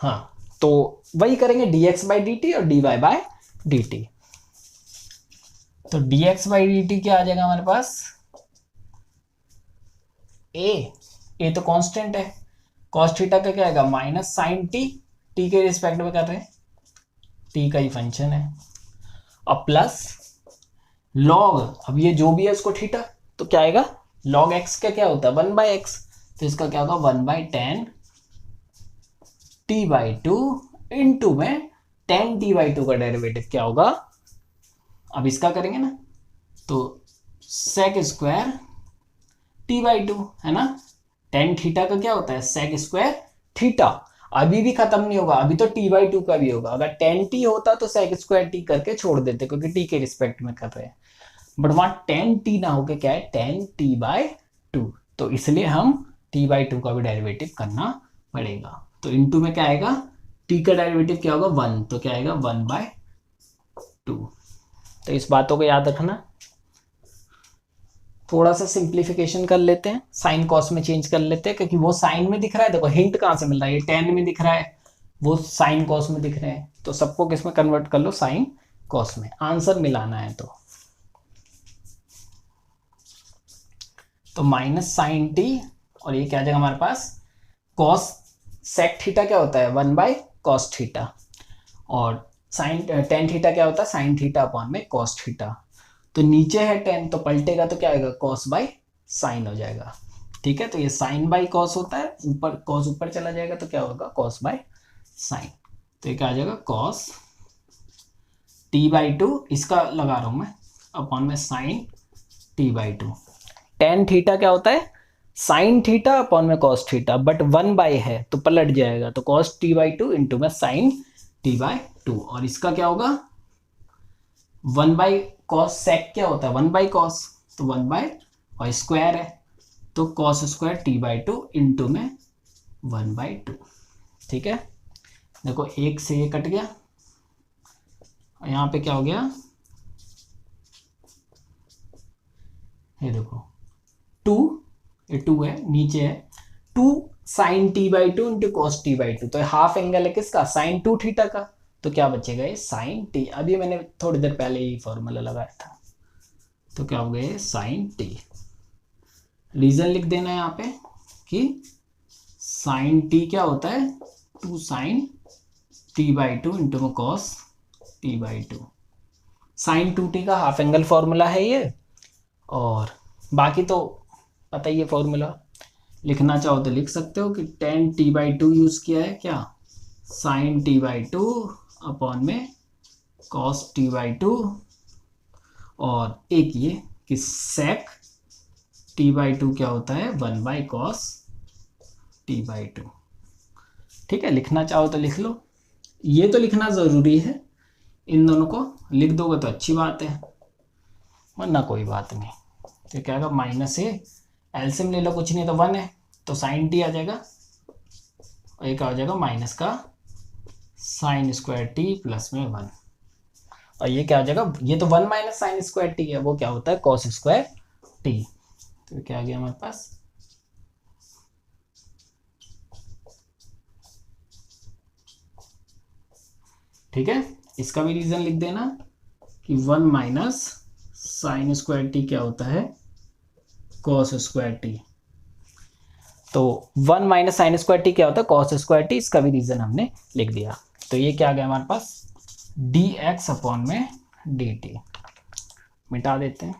हाँ। तो वही करेंगे dx बाई डी टी और dy बाई डी टी। तो dx बाई डी टी क्या आ जाएगा हमारे पास, ए तो कांस्टेंट है, कॉस थीटा का क्या आएगा माइनस साइन टी, टी के रिस्पेक्ट में कर रहे हैं, टी का ही फंक्शन है, और प्लस लॉग, अब ये जो भी है उसको थीटा, तो क्या आएगा लॉग एक्स का क्या होता है 1/x, तो इसका क्या होगा 1/10 t/2 इंटू में 10t/2 का डेरिवेटिव क्या होगा, अब इसका करेंगे ना तो sec स्क्वायर t/2 है ना, टेन थीटा का क्या होता है sec स्क्वायर थीटा, अभी भी खत्म नहीं होगा, अभी तो t/2 का भी होगा, अगर 10t होता तो sec स्क्वायर t करके छोड़ देते क्योंकि t के रिस्पेक्ट में कर रहे हैं, बट वहां 10t ना होके क्या है 10t/2, तो इसलिए हम t/2 का भी डेरिवेटिव करना पड़ेगा, तो इनटू में क्या आएगा t का डेरिवेटिव क्या होगा 1, तो क्या आएगा 1/2, तो इस बातों को याद रखना। थोड़ा सा सिंप्लीफिकेशन कर लेते हैं, साइन कॉस में चेंज कर लेते हैं, क्योंकि वो साइन में दिख रहा है, देखो हिंट कहाँ से मिल रहा है, ये टेन में दिख रहा है, वो साइन कॉस में दिख रहे हैं, तो सबको किस में कन्वर्ट कर लो साइन कॉस में, आंसर मिलाना है तो माइनस साइन टी, और ये क्या आ जाएगा हमारे पास कॉस सेक थीटा क्या होता है 1/cos थीटा, और साइन टेन थीटा क्या होता है साइन थीटा अपॉन में कॉस थीटा, तो नीचे है 10 तो पलटेगा तो क्या आएगा कॉस बाई साइन हो जाएगा, ठीक है, तो ये साइन बाई कॉस होता है, ऊपर कॉस ऊपर चला जाएगा तो क्या होगा कॉस बाई साइन, तो ये क्या आ जाएगा कॉस t/2, इसका लगा रहा हूं मैं अपॉन में साइन t/2, टेन थीटा क्या होता है साइन थीटा अपॉन में कॉस थीटा, बट 1 है तो पलट जाएगा, तो कॉस t/2 इंटू में साइन t/2, और इसका क्या होगा 1/cos सेक क्या होता है 1/cos, तो 1/ और स्क्वायर है तो cos स्क्वायर t/2 इंटू में 1/2, ठीक है, देखो एक से ये कट गया, और यहाँ पे क्या हो गया, ये देखो 2, ये 2 है नीचे है 2 sign t/2 into cos t/2, तो हाफ एंगल है किसका साइन 2 थीटा का, तो क्या बचेगा ये साइन टी, अभी मैंने थोड़ी देर पहले ही फॉर्मूला लगाया था, तो क्या हो गया साइन टी, रीजन लिख देना है यहाँ पे कि साइन टी क्या होता है 2 साइन t/2 इंटू में कॉस t/2, साइन 2t का हाफ एंगल फॉर्मूला है ये, और बाकी तो पता ही है फॉर्मूला, लिखना चाहो तो लिख सकते हो कि 10t/2 यूज किया है क्या साइन t/2 अपॉन में cos t/2, और एक ये कि sec t/2 क्या होता है 1/cos t/2, ठीक है, लिखना चाहो तो लिख लो, ये तो लिखना जरूरी है, इन दोनों को लिख दोगे तो अच्छी बात है, वरना कोई बात नहीं, तो क्या आएगा माइनस ए, एलसीएम ले लो कुछ नहीं तो 1 है, तो साइन टी आ जाएगा, और एक आ जाएगा माइनस का साइन स्क्वायर टी प्लस में 1, और ये क्या आ जाएगा ये तो 1 माइनस साइन स्क्वायर टी है, वो क्या होता है कॉस स्क्वायर टी, तो क्या आ गया हमारे पास, ठीक है, इसका भी रीजन लिख देना कि 1 माइनस साइन स्क्वायर टी क्या होता है कॉस स्क्वायर टी, तो 1 माइनस साइन स्क्वायर टी क्या होता है कॉस स्क्वायर टी, इसका भी रीजन हमने लिख दिया, तो ये क्या आ गया हमारे पास dx अपॉन में dt, मिटा देते हैं,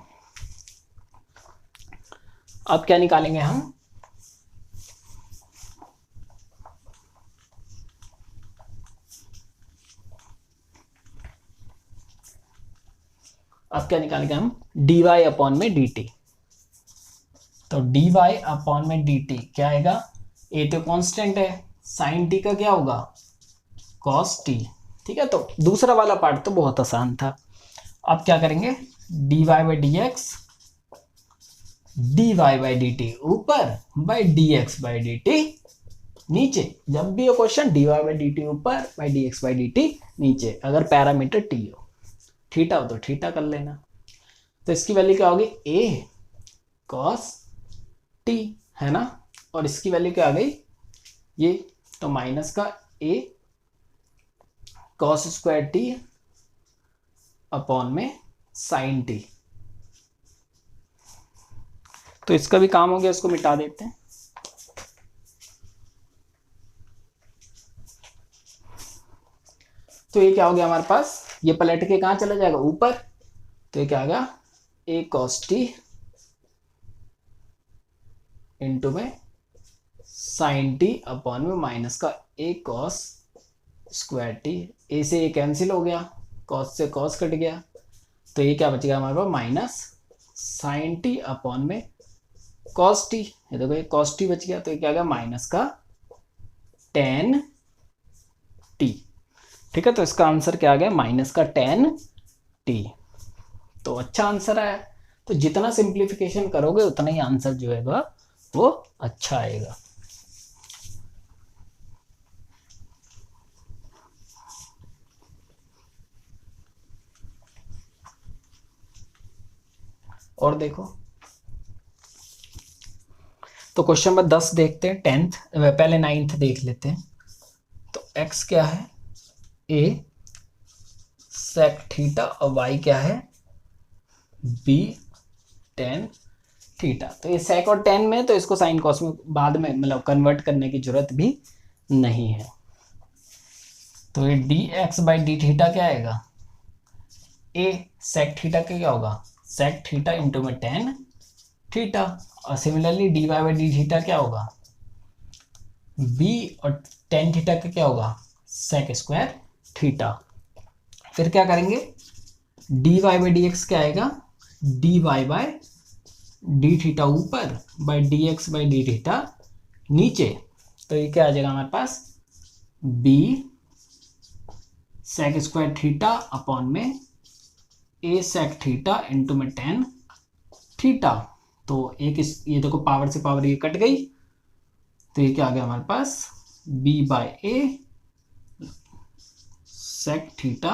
अब क्या निकालेंगे हम, अब क्या निकालेंगे हम dy अपॉन में dt, तो dy अपॉन में dt क्या आएगा, a तो कांस्टेंट है साइन t का क्या होगा cos t, ठीक है, तो दूसरा वाला पार्ट तो बहुत आसान था, अब क्या करेंगे dy/dx dy/dt ऊपर बाय dx/dt नीचे, जब भी ये क्वेश्चन dy/dt ऊपर बाय dx/dt नीचे, अगर पैरामीटर t हो, थीटा हो तो थीटा कर लेना, तो इसकी वैल्यू क्या होगी a cos t है ना, और इसकी वैल्यू क्या आ गई ये, तो माइनस का a cos square t upon में साइन t, तो इसका भी काम हो गया, इसको मिटा देते हैं। तो ये क्या हो गया हमारे पास, ये पलट के कहाँ चला जाएगा, ऊपर। तो ये क्या आ गया, ए कॉस टी इंटू में साइन टी अपॉन में माइनस का ए कॉस स्क्वायर टी। ए से ए कैंसिल हो गया, कॉस से कॉस कट गया, तो ये क्या बच गया हमारे पास, माइनस साइन टी अपॉन में कॉस टी। ये देखो ये कॉस टी बच गया, तो ये क्या आ गया, माइनस का टेन टी। ठीक है, तो इसका आंसर क्या आ गया, माइनस का टेन टी। तो अच्छा आंसर आया। तो जितना सिंप्लीफिकेशन करोगे उतना ही आंसर जो है वो अच्छा आएगा। और देखो, तो क्वेश्चन नंबर 10 देखते हैं, 10th, पहले 9th देख लेते हैं। तो x क्या है, a sec थीटा, और y क्या है, b tan थीटा। तो ये sec और tan में, तो इसको साइन कॉस में बाद में मतलब कन्वर्ट करने की जरूरत भी नहीं है। तो ये dx बाई डी थीटा क्या आएगा, a sec थीटा का क्या होगा, sec थीटा इंटू में tan थीटा। और similarly dy by D theta क्या होगा, b और tan थीटा का क्या होगा, sec स्क्वायर थीटा। फिर क्या करेंगे, dy बाई डी एक्स क्या आएगा, dy बाई डी थीटा ऊपर by dx by D theta नीचे। तो ये क्या आ जाएगा हमारे पास, b sec square theta upon में a sec थीटा इंटू में tan थीटा। तो एक ये देखो पावर से पावर ये कट गई, तो ये क्या आ गया हमारे पास, b by A sec theta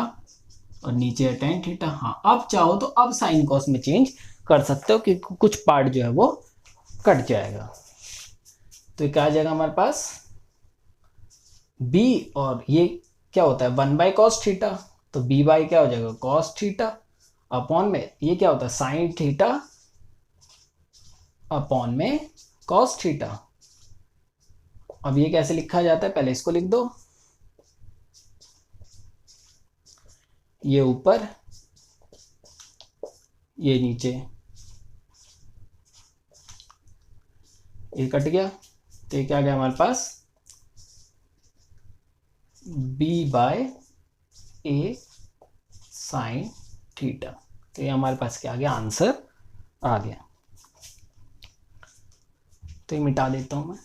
और नीचे है tan थीटा। हाँ, अब चाहो तो अब साइन कॉस में चेंज कर सकते हो कि कुछ पार्ट जो है वो कट जाएगा। तो ये क्या आ जाएगा हमारे पास, b और ये क्या होता है 1 बाई कॉस थीटा, तो b बाई क्या हो जाएगा, कॉस थीटा अपॉन में ये क्या होता है, साइन थीटा अपॉन में कॉस थीटा। अब ये कैसे लिखा जाता है, पहले इसको लिख दो, ये ऊपर ये नीचे, ये कट गया, तो ये क्या आ गया हमारे पास, b बाय ए साइन थीटा। तो ये हमारे पास क्या आ गया, आंसर आ गया। तो ये मिटा देता हूं मैं।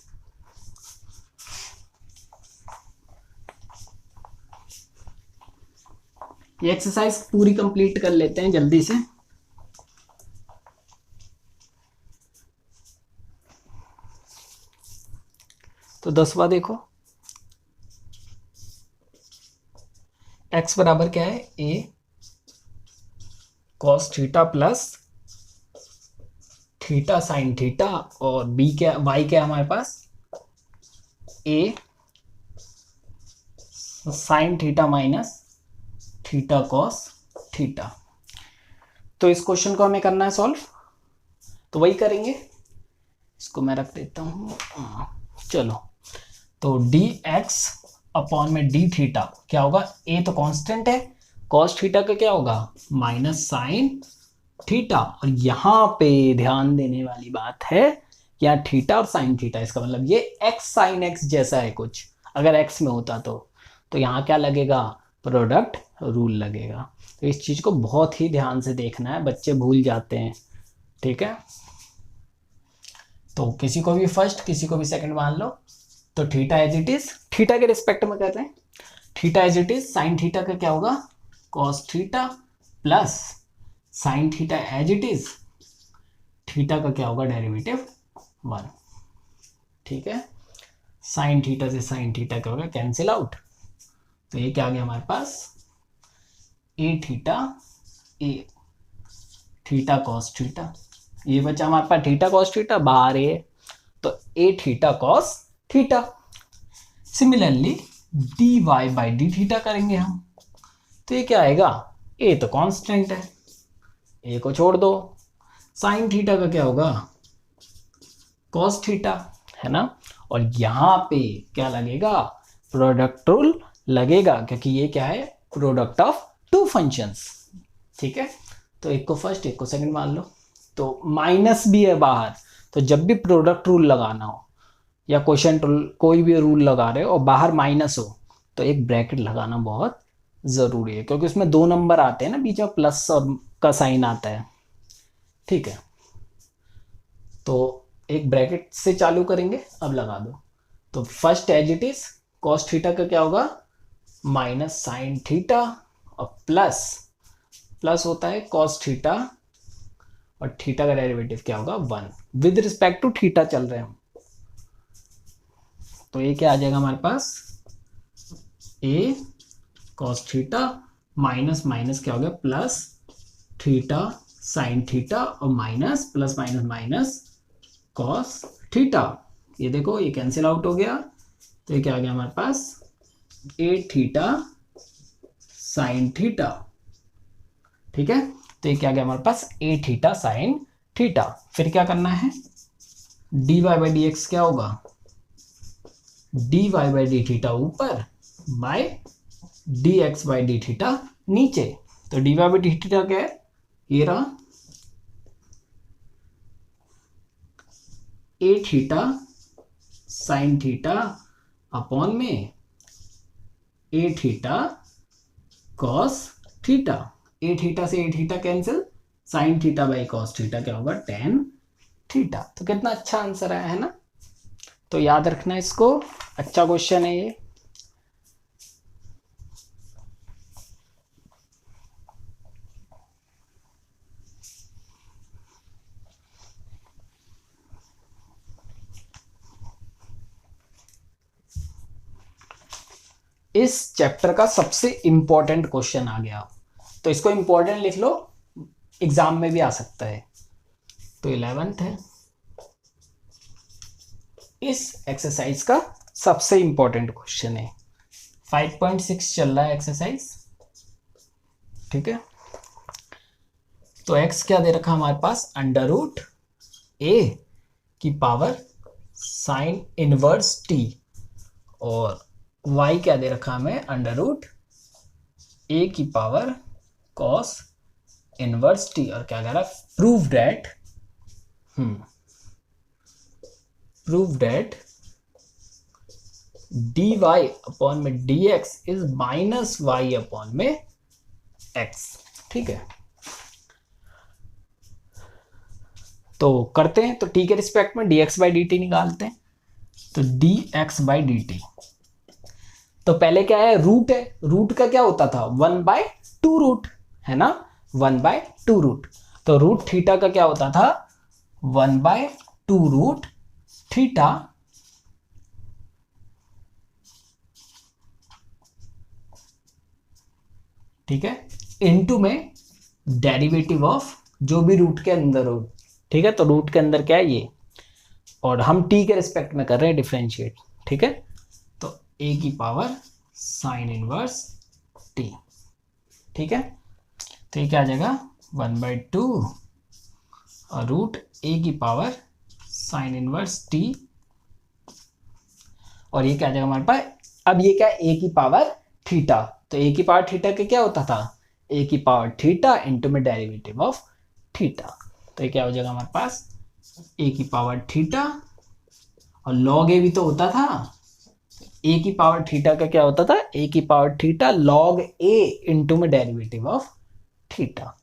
ये एक्सरसाइज पूरी कंप्लीट कर लेते हैं जल्दी से। तो 10वां देखो, x बराबर क्या है, a cos theta plus theta sine theta, और b क्या, y क्या है हमारे पास, a sine theta minus theta cos theta. तो इस क्वेश्चन को हमें करना है सॉल्व, तो वही करेंगे। इसको मैं रख देता हूँ, चलो। तो dx अपॉन में डी थीटा क्या होगा, a तो कांस्टेंट है, कॉस थीटा का क्या होगा, माइनस साइन थीटा। और यहाँ पे ध्यान देने वाली बात है, यहाँ थीटा और साइन थीटा, इसका मतलब ये x साइन x जैसा है कुछ, अगर x में होता तो यहाँ क्या लगेगा, प्रोडक्ट रूल लगेगा। तो इस चीज को बहुत ही ध्यान से देखना है, बच्चे भूल जाते हैं, ठीक है। तो किसी को भी फर्स्ट किसी को भी सेकंड मान लो। तो theta as it is, theta के रिस्पेक्ट में कहते हैं, theta as it is, sine theta का क्या होगा, cos theta plus sine theta as it is, theta का क्या होगा, डेरिवेटिव 1, ठीक है। साइन थीटा से साइन थीटा क्या होगा, कैंसिल आउट। तो ये क्या आ गया हमारे पास, a theta a theta cos theta, ये बचा हमारे पास थीटा कॉस थीटा, बाहर ए, तो a theta cos theta. Similarly d Y by D theta करेंगे हम, तो ये क्या आएगा, ए तो कांस्टेंट है, ए को छोड़ दो, साइन थीटा का क्या होगा, कॉस थीटा, है ना। और यहाँ पे क्या लगेगा, प्रोडक्ट रूल लगेगा, क्योंकि ये क्या है, प्रोडक्ट ऑफ टू फंक्शंस, ठीक है। तो एक को फर्स्ट एक को सेकंड मान लो। तो माइनस भी है बाहर, तो जब भी प्रोडक्ट रूल लगाना हो या क्वोशिएंट रूल, कोई भी रूल लगा रहे हो और बाहर माइनस हो, तो एक ब्रैकेट लगाना बहुत ज़रूरी है, क्योंकि उसमें दो नंबर आते हैं ना, बीच में प्लस और का साइन आता है, ठीक है। तो एक ब्रैकेट से चालू करेंगे, अब लगा दो। तो first as it is cos theta का क्या होगा, माइनस साइन थीटा, और प्लस प्लस होता है कॉस थीटा, और थीटा का डेरिवेटिव क्या होगा, 1 विद रिस्पेक्ट टू थीटा चल रहे हैं। तो ये क्या आ जाएगा हमारे पास, ए कॉस थीटा माइनस माइनस क्या हो गया, प्लस थीटा साइन थीटा, और minus plus minus minus cos theta. ये देखो ये कैंसिल आउट हो गया, तो ये क्या आ गया हमारे पास, ए थीटा साइन थीटा, ठीक है। तो ये क्या आ गया हमारे पास, ए थीटा साइन थीटा। फिर क्या करना है, d Y by D x क्या होगा, D Y by D theta ऊपर by d x by D theta नीचे। तो d Y by D theta क्या है, ये रहा a theta sine theta upon में a theta cos theta. A theta से ए theta cancel, sine theta by cos theta क्या होगा, टेन थीटा। तो कितना अच्छा आंसर आया है ना। तो याद रखना इसको, अच्छा क्वेश्चन है ये। इस चैप्टर का सबसे इंपॉर्टेंट क्वेश्चन आ गया, तो इसको इंपॉर्टेंट लिख लो, एग्जाम में भी आ सकता है। तो 11th है, इस एक्सरसाइज का सबसे इंपॉर्टेंट क्वेश्चन है। 5.6 चल रहा है एक्सरसाइज, ठीक है। तो x क्या दे रखा हमारे पास, अंडर रूट ए की पावर साइन इनवर्स टी, और y क्या दे रखा हमें, अंडर रूट ए की पावर कॉस इनवर्स टी। और क्या कह रहा है, प्रूव दैट dy अपॉन में dx is minus y upon में x, ठीक है। तो करते हैं, तो t के रिस्पेक्ट में dx बाई dt निकालते हैं। तो dx बाई dt, तो पहले क्या है, रूट है, रूट का क्या होता था, 1/2 रूट, है ना, 1/2 रूट। तो रूट थीटा का क्या होता था, 1/2 रूट थीटा, ठीक है, इनटू में डेरिवेटिव ऑफ जो भी रूट के अंदर हो, ठीक है। तो रूट के अंदर क्या है ये, और हम t के रिस्पेक्ट में कर रहे हैं डिफरेंशिएट, ठीक है। तो a की पावर साइन इनवर्स t, ठीक है। तो ये क्या आ जाएगा, 1/2 और रूट a की पावर साइन इनवर्स t, और ये क्या आ जाएगा हमारे पास, अब ये क्या है, a की पावर थीटा। तो a की पावर थीटा का क्या होता था, a की पावर थीटा इंटू में डेरिवेटिव ऑफ थीटा। तो ये क्या हो जाएगा हमारे पास, a की पावर थीटा, और लॉग a भी तो होता था, a की पावर थीटा का क्या होता था, a की power theta log a into में डेरिवेटिव ऑफ थीटा।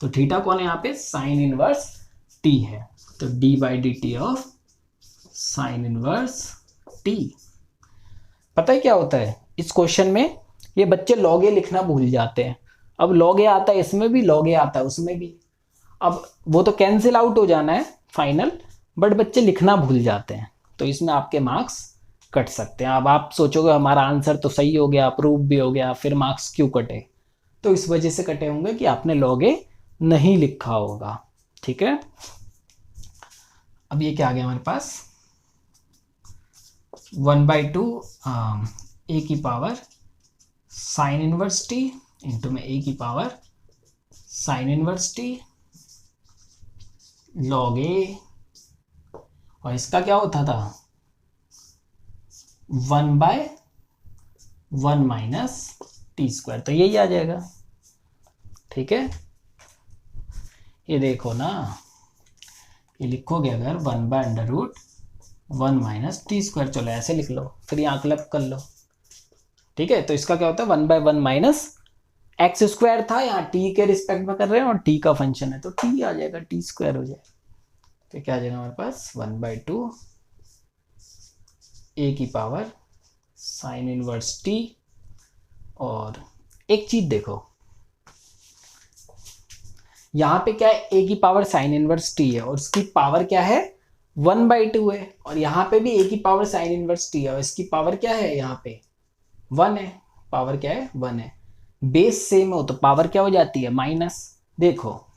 तो थीटा कौन है यहाँ पे, साइन इनवर्स t है। तो d by D T of sine inverse t। पता है क्या होता है इस क्वेश्चन में, ये बच्चे लॉग ए लिखना भूल जाते हैं। अब लॉग ए आता है इसमें भी, लॉग ए आता है उसमें भी, अब वो तो कैंसिल आउट हो जाना है फाइनल, बट बच्चे लिखना भूल जाते हैं, तो इसमें आपके मार्क्स कट सकते हैं। अब आप सोचोगे हमारा आंसर तो सही हो गया, प्रूव भी हो गया, फिर मार्क्स क्यों कटे, तो इस वजह से कटे होंगे कि आपने लॉग ए नहीं लिखा होगा, ठीक है। अब ये क्या आ गया हमारे पास, 1/2 a की power sine inverse t into में a की power sine inverse t log a और इसका क्या होता था 1/1 माइनस टी स्क्वायर, तो यही आ जाएगा। ठीक है, ये देखो ना, ये लिखोगे अगर 1/√1 माइनस टी स्क्वायर, चलो ऐसे लिख लो, फिर यहाँ क्लब कर लो। ठीक है, तो इसका क्या होता है 1/1 माइनस एक्स स्क्वायर था, यहाँ टी के रिस्पेक्ट में कर रहे हैं और टी का फंक्शन है तो टी आ जाएगा, टी स्क्वायर हो जाएगा। तो क्या आ जाएगा हमारे पास 1/2 ए की पावर साइन इनवर्स टी। और एक चीज देखो, यहाँ पे क्या है ए की पावर साइन इनवर्स टी है और उसकी पावर क्या है 1/2 है, और यहाँ पे भी ए की पावर साइन इनवर्स टी है और इसकी पावर क्या है यहाँ पे 1 है। पावर क्या है 1 है। बेस सेम हो तो पावर क्या हो जाती है माइनस। देखो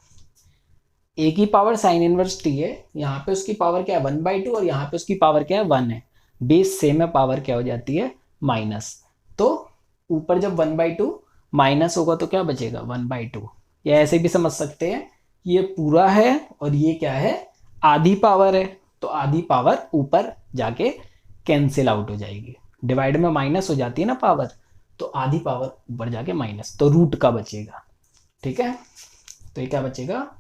ए की पावर साइन इनवर्स टी है, यहाँ पे उसकी पावर क्या है 1/2 और यहाँ पे उसकी पावर क्या है 1 है। बेस सेम है, पावर क्या हो जाती है माइनस। तो ऊपर जब 1/2 माइनस होगा तो क्या बचेगा 1/2। या ऐसे भी समझ सकते हैं ये पूरा है और ये क्या है आधी पावर है, तो आधी पावर ऊपर जाके कैंसिल आउट हो जाएगी। डिवाइड में माइनस हो जाती है ना पावर, तो आधी पावर ऊपर जाके माइनस, तो रूट का बचेगा। ठीक है, तो ये क्या बचेगा,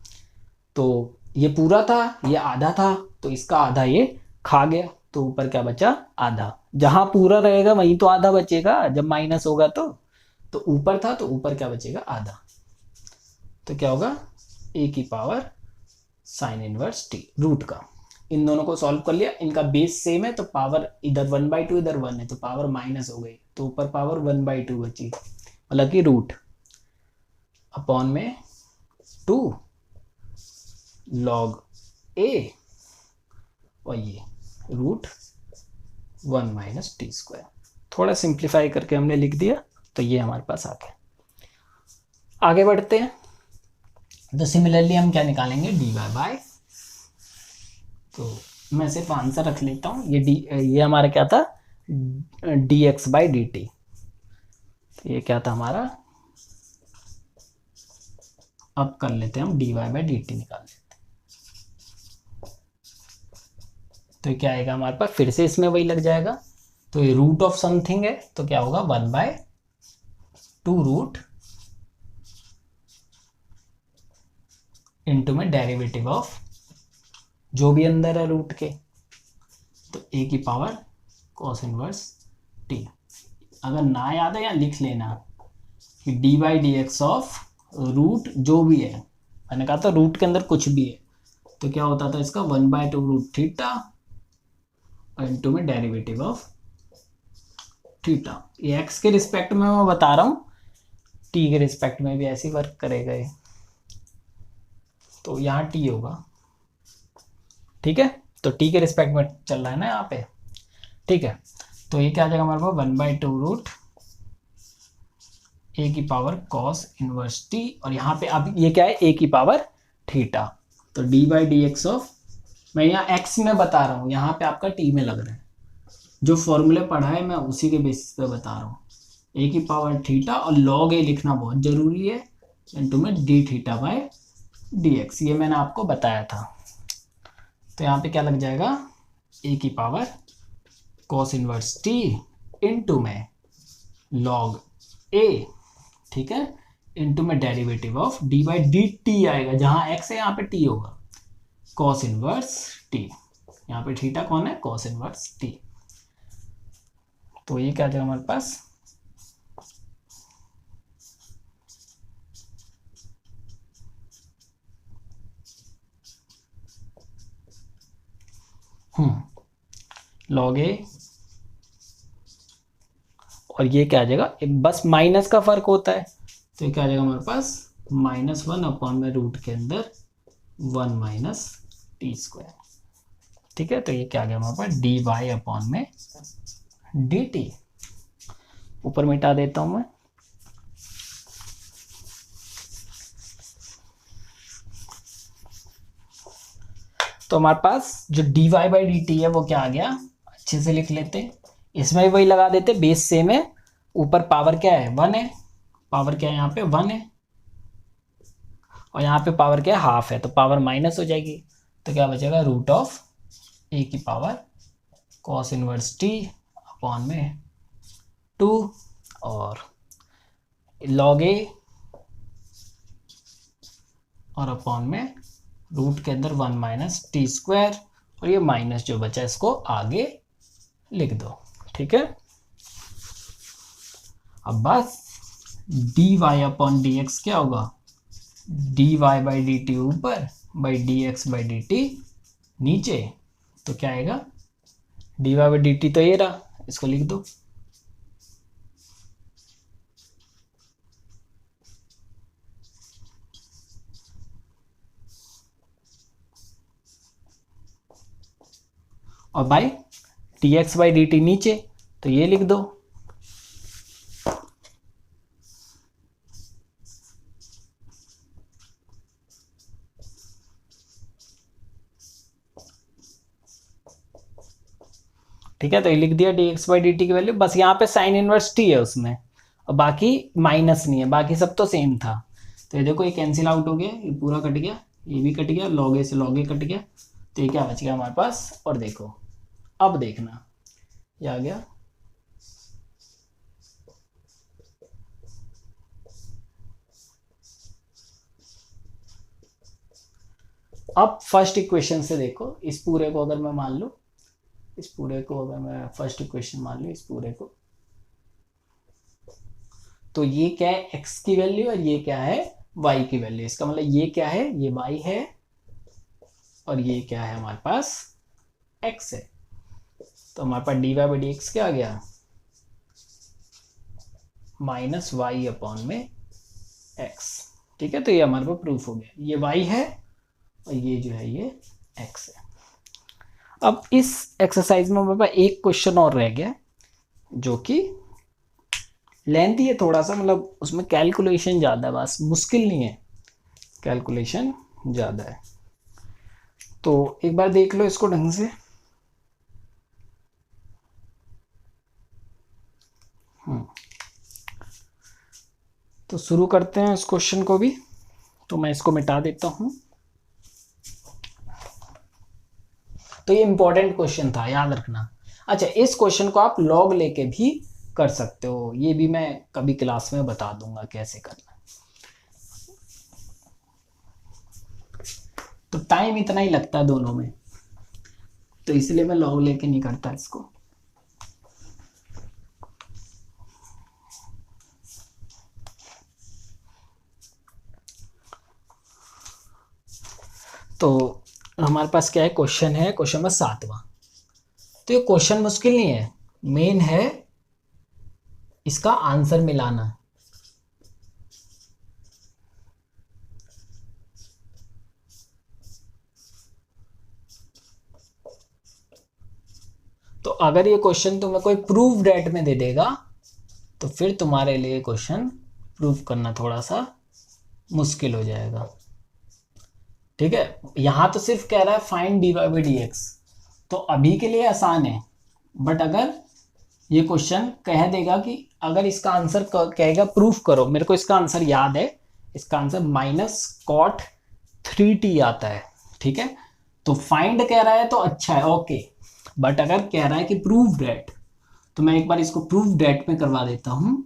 तो ये पूरा था ये आधा था, तो इसका आधा ये खा गया, तो ऊपर क्या बचा आधा। जहां पूरा रहेगा वहीं तो आधा बचेगा, जब माइनस होगा तो ऊपर था तो ऊपर क्या बचेगा आधा। तो क्या होगा ए की power sine inverse T root का। इन दोनों को सॉल्व कर लिया, इनका बेस सेम है तो पावर इधर 1/2 इधर 1 है तो पावर माइनस हो गई, तो ऊपर पावर 1/2 बची, मतलब कि रूट अपॉन में 2 log a और ये √1 माइनस टी स्क्वायर। थोड़ा सिंप्लीफाई करके हमने लिख दिया, तो ये हमारे पास आ गया। आगे बढ़ते हैं, तो सिमिलरली हम क्या निकालेंगे dy/, तो मैं सिर्फ आंसर रख लेता हूँ। ये हमारा क्या था dx/dt, ये क्या था हमारा, अब कर लेते हैं हम dy/dt निकाल लेते हैं। तो क्या आएगा हमारे पास, फिर से इसमें वही लग जाएगा, तो ये रूट ऑफ समथिंग है तो क्या होगा 1/2 रूट इनटू में डेरिवेटिव ऑफ जो भी अंदर है रूट के, तो ए की पावर कॉस इनवर्स टी। अगर ना याद है या लिख लेना कि dy/dx ऑफ रूट जो भी है, मैंने कहा था रूट के अंदर कुछ भी है, तो क्या होता था इसका 1/2 रूट थीटा इनटू में डेरिवेटिव ऑफ थीटा। ये एक्स के रिस्पेक्ट में मैं बता रहा हूँ, टी के रिस्पेक्ट में भी ऐसे वर्क करेगा ये, तो यहाँ टी होगा। ठीक है, तो टी के रिस्पेक्ट में चल रहा है ना यहाँ पे। ठीक है, तो ये क्या आ जाएगा हमारे पास 1/2 रूट ए की पावर कॉस इनवर्स टी, और यहाँ पे अब ये क्या है ए की पावर थीटा, तो dy/dx ऑफ, मैं यहाँ x में बता रहा हूँ, यहाँ पे आपका t में लग रहा है, जो फॉर्मूले पढ़ा है मैं उसी के बेसिस पे बता रहा हूँ। ए की पावर थीटा और log a लिखना बहुत जरूरी है, इनटू में d(θ/dx), ये मैंने आपको बताया था। तो यहाँ पे क्या लग जाएगा ए की power cos inverse T into में log a, ठीक है, इनटू में डेरिवेटिव ऑफ dy/dt आएगा, जहां x है यहाँ पे t होगा, कॉस इनवर्स टी, यहाँ पे थीटा कौन है कॉस इनवर्स टी। तो ये क्या आ जाएगा हमारे पास, log a, और ये क्या आ जाएगा बस माइनस का फर्क होता है, तो ये क्या आ जाएगा हमारे पास -1 अपॉन में रूट के अंदर 1 माइनस टी स्क्वायर। ठीक है, तो ये क्या आ गया हमारे पास dy अपॉन में dt। ऊपर मिटा देता हूं मैं, तो हमारे पास जो dy/dt है वो क्या आ गया, अच्छे से लिख लेते हैं, इसमें भी वही लगा देते, बेस सेम है, ऊपर पावर क्या है 1 है, पावर क्या है यहाँ पे 1 है, और यहाँ पे पावर क्या है हाफ है, तो पावर माइनस हो जाएगी, तो क्या बचेगा √(a ए की power cos inverse t upon में 2 और log a और अपॉन में रूट के अंदर 1 माइनस टी स्क्वायर, और ये माइनस जो बचा इसको आगे लिख दो। ठीक है, अब बस dy अपॉन डी एक्स क्या होगा, dy बाई डी टी ऊपर by D x by D t नीचे, तो क्या आएगा dy बाई डी टी, तो ये रहा, इसको लिख दो। और by D x by D t नीचे, तो ये लिख दो। ठीक है, तो ये लिख दिया D x by D T की वैल्यू। बस यहाँ पे साइन इनवर्स टी है उसमें, और बाकी माइनस नहीं है, बाकी सब तो सेम था। तो ये देखो, ये कैंसिल आउट हो गया, ये पूरा कट गया, ये भी कट गया, लॉग ए से लॉग ए कट गया, तो ये क्या बच गया हमारे पास। और देखो, अब देखना ये आ गया, अब फर्स्ट इक्वेशन से देखो, इस पूरे को अगर मैं मान लूं, इस पूरे को अगर मैं फर्स्ट इक्वेशन मान लूं, इस पूरे को, तो ये क्या है x की वैल्यू और ये क्या है y की वैल्यू। इसका मतलब ये क्या है, ये y है, और ये क्या है हमारे पास x है। तो हमारे पास dy बाई डी एक्स क्या आ गया, माइनस वाई अपॉन में x। ठीक है, तो ये हमारे पास प्रूफ हो गया, ये y है और ये जो है ये x है। अब इस एक्सरसाइज में हमारे पास एक क्वेश्चन और रह गया, जो कि लेंथी है थोड़ा सा, मतलब उसमें कैलकुलेशन ज़्यादा है, बस मुश्किल नहीं है, कैलकुलेशन ज़्यादा है। तो एक बार देख लो इसको ढंग से। तो शुरू करते हैं इस क्वेश्चन को भी। तो मैं इसको मिटा देता हूँ। तो ये इंपॉर्टेंट क्वेश्चन था, याद रखना। अच्छा, इस क्वेश्चन को आप लॉग लेके भी कर सकते हो, ये भी मैं कभी क्लास में बता दूंगा कैसे करना। तो टाइम इतना ही लगता है दोनों में, तो इसलिए मैं लॉग लेके नहीं करता इसको। तो हमारे पास क्या है, क्वेश्चन है, क्वेश्चन नंबर 7वां। तो ये क्वेश्चन मुश्किल नहीं है, मेन है इसका आंसर मिलाना। तो अगर ये क्वेश्चन तुम्हें कोई प्रूफ डेट में दे देगा, तो फिर तुम्हारे लिए क्वेश्चन प्रूफ करना थोड़ा सा मुश्किल हो जाएगा। ठीक है, यहां तो सिर्फ कह रहा है find dy by D X, तो अभी के लिए आसान है। बट अगर ये क्वेश्चन कह देगा कि अगर इसका आंसर कहेगा प्रूफ करो, मेरे को इसका आंसर याद है, इसका आंसर माइनस कॉट 3t आता है। ठीक है, तो फाइंड कह रहा है तो अच्छा है, ओके। बट अगर कह रहा है कि प्रूफ डेट, तो मैं एक बार इसको प्रूफ डेट में करवा देता हूं।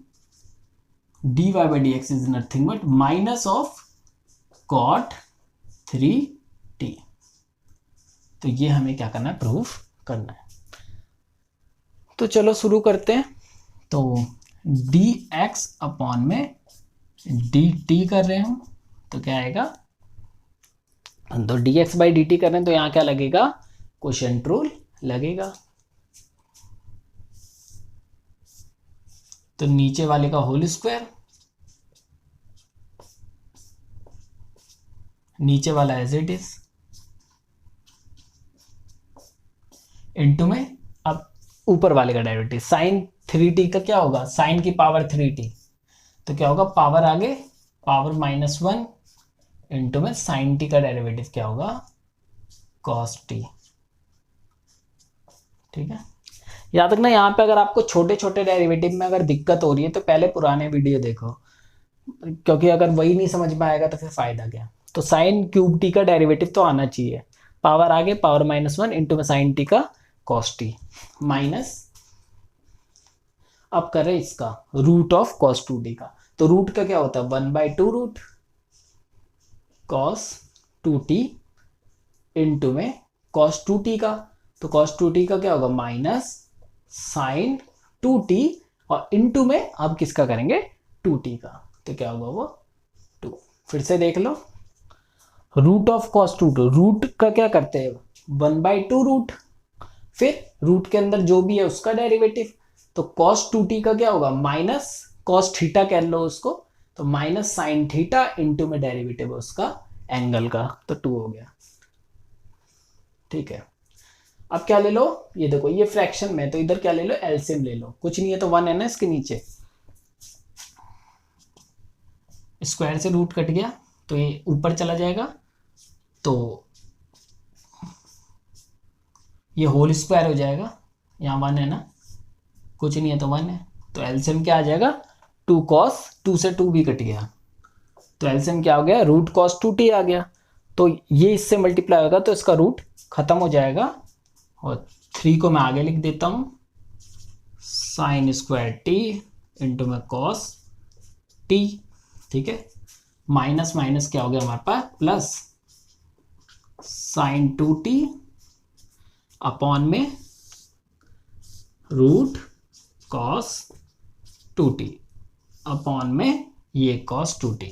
dy by D X is nothing but minus of cot 3t। तो ये हमें क्या करना है, प्रूफ करना है। तो चलो शुरू करते हैं। तो dx अपॉन में dt कर रहे हूं, तो क्या आएगा, तो dx बाई dt कर रहे हैं, तो यहां क्या लगेगा, क्वोशिएंट रूल लगेगा। तो नीचे वाले का होल स्क्वायर, नीचे वाला एज इट इज, इनटू में अब ऊपर वाले का डेरिवेटिव। साइन 3t का क्या होगा, साइन की पावर 3t, तो क्या होगा, पावर आगे पावर -1 इनटू में साइन t का डेरिवेटिव क्या होगा, cos t। ठीक है, याद रखना यहाँ पे अगर आपको छोटे छोटे डेरिवेटिव में अगर दिक्कत हो रही है तो पहले पुराने वीडियो देखो, क्योंकि अगर वही नहीं समझ में आएगा तो फिर फायदा क्या। तो साइन क्यूब टी का डेरिवेटिव तो आना चाहिए, पावर आगे पावर -1 इंटू में साइन टी का कॉस टी माइनस, अब कर रहे इसका रूट ऑफ कॉस 2t का, तो रूट का क्या होता है 1/2 रूट कॉस 2t इंटू में कॉस 2t का, तो कॉस 2t का क्या होगा माइनस साइन 2t और इंटू में अब किसका करेंगे 2t का, तो क्या होगा वो 2। फिर से देख लो, root of cos 2t, root का क्या करते हैं 1/2 रूट, फिर रूट के अंदर जो भी है उसका डेरिवेटिव, तो कॉस 2t का क्या होगा माइनस कॉस थीटा कह लो उसको, तो माइनस साइन थीटा इंटू में डेरिवेटिव है उसका एंगल का, तो 2 हो गया। ठीक है, अब क्या ले लो, ये देखो ये फ्रैक्शन में, तो इधर क्या ले लो एलसीएम ले लो, कुछ नहीं है तो 1 है ना इसके नीचे, स्क्वायर से रूट कट गया तो ये ऊपर चला जाएगा, तो ये होल स्क्वायर हो जाएगा, यहाँ 1 है ना, कुछ नहीं है तो 1 है, तो एलसीएम क्या आ जाएगा 2 cos, 2 से 2 भी कट गया, तो एलसीएम क्या हो गया रूट कॉस 2t आ गया, तो ये इससे मल्टीप्लाई होगा तो इसका रूट खत्म हो जाएगा, और 3 को मैं आगे लिख देता हूँ साइन स्क्वायर टी इंटू में कॉस टी। ठीक है, माइनस माइनस क्या हो गया हमारे पास प्लस साइन 2t अपॉन में रूट कॉस 2t अपॉन में ये कॉस 2t,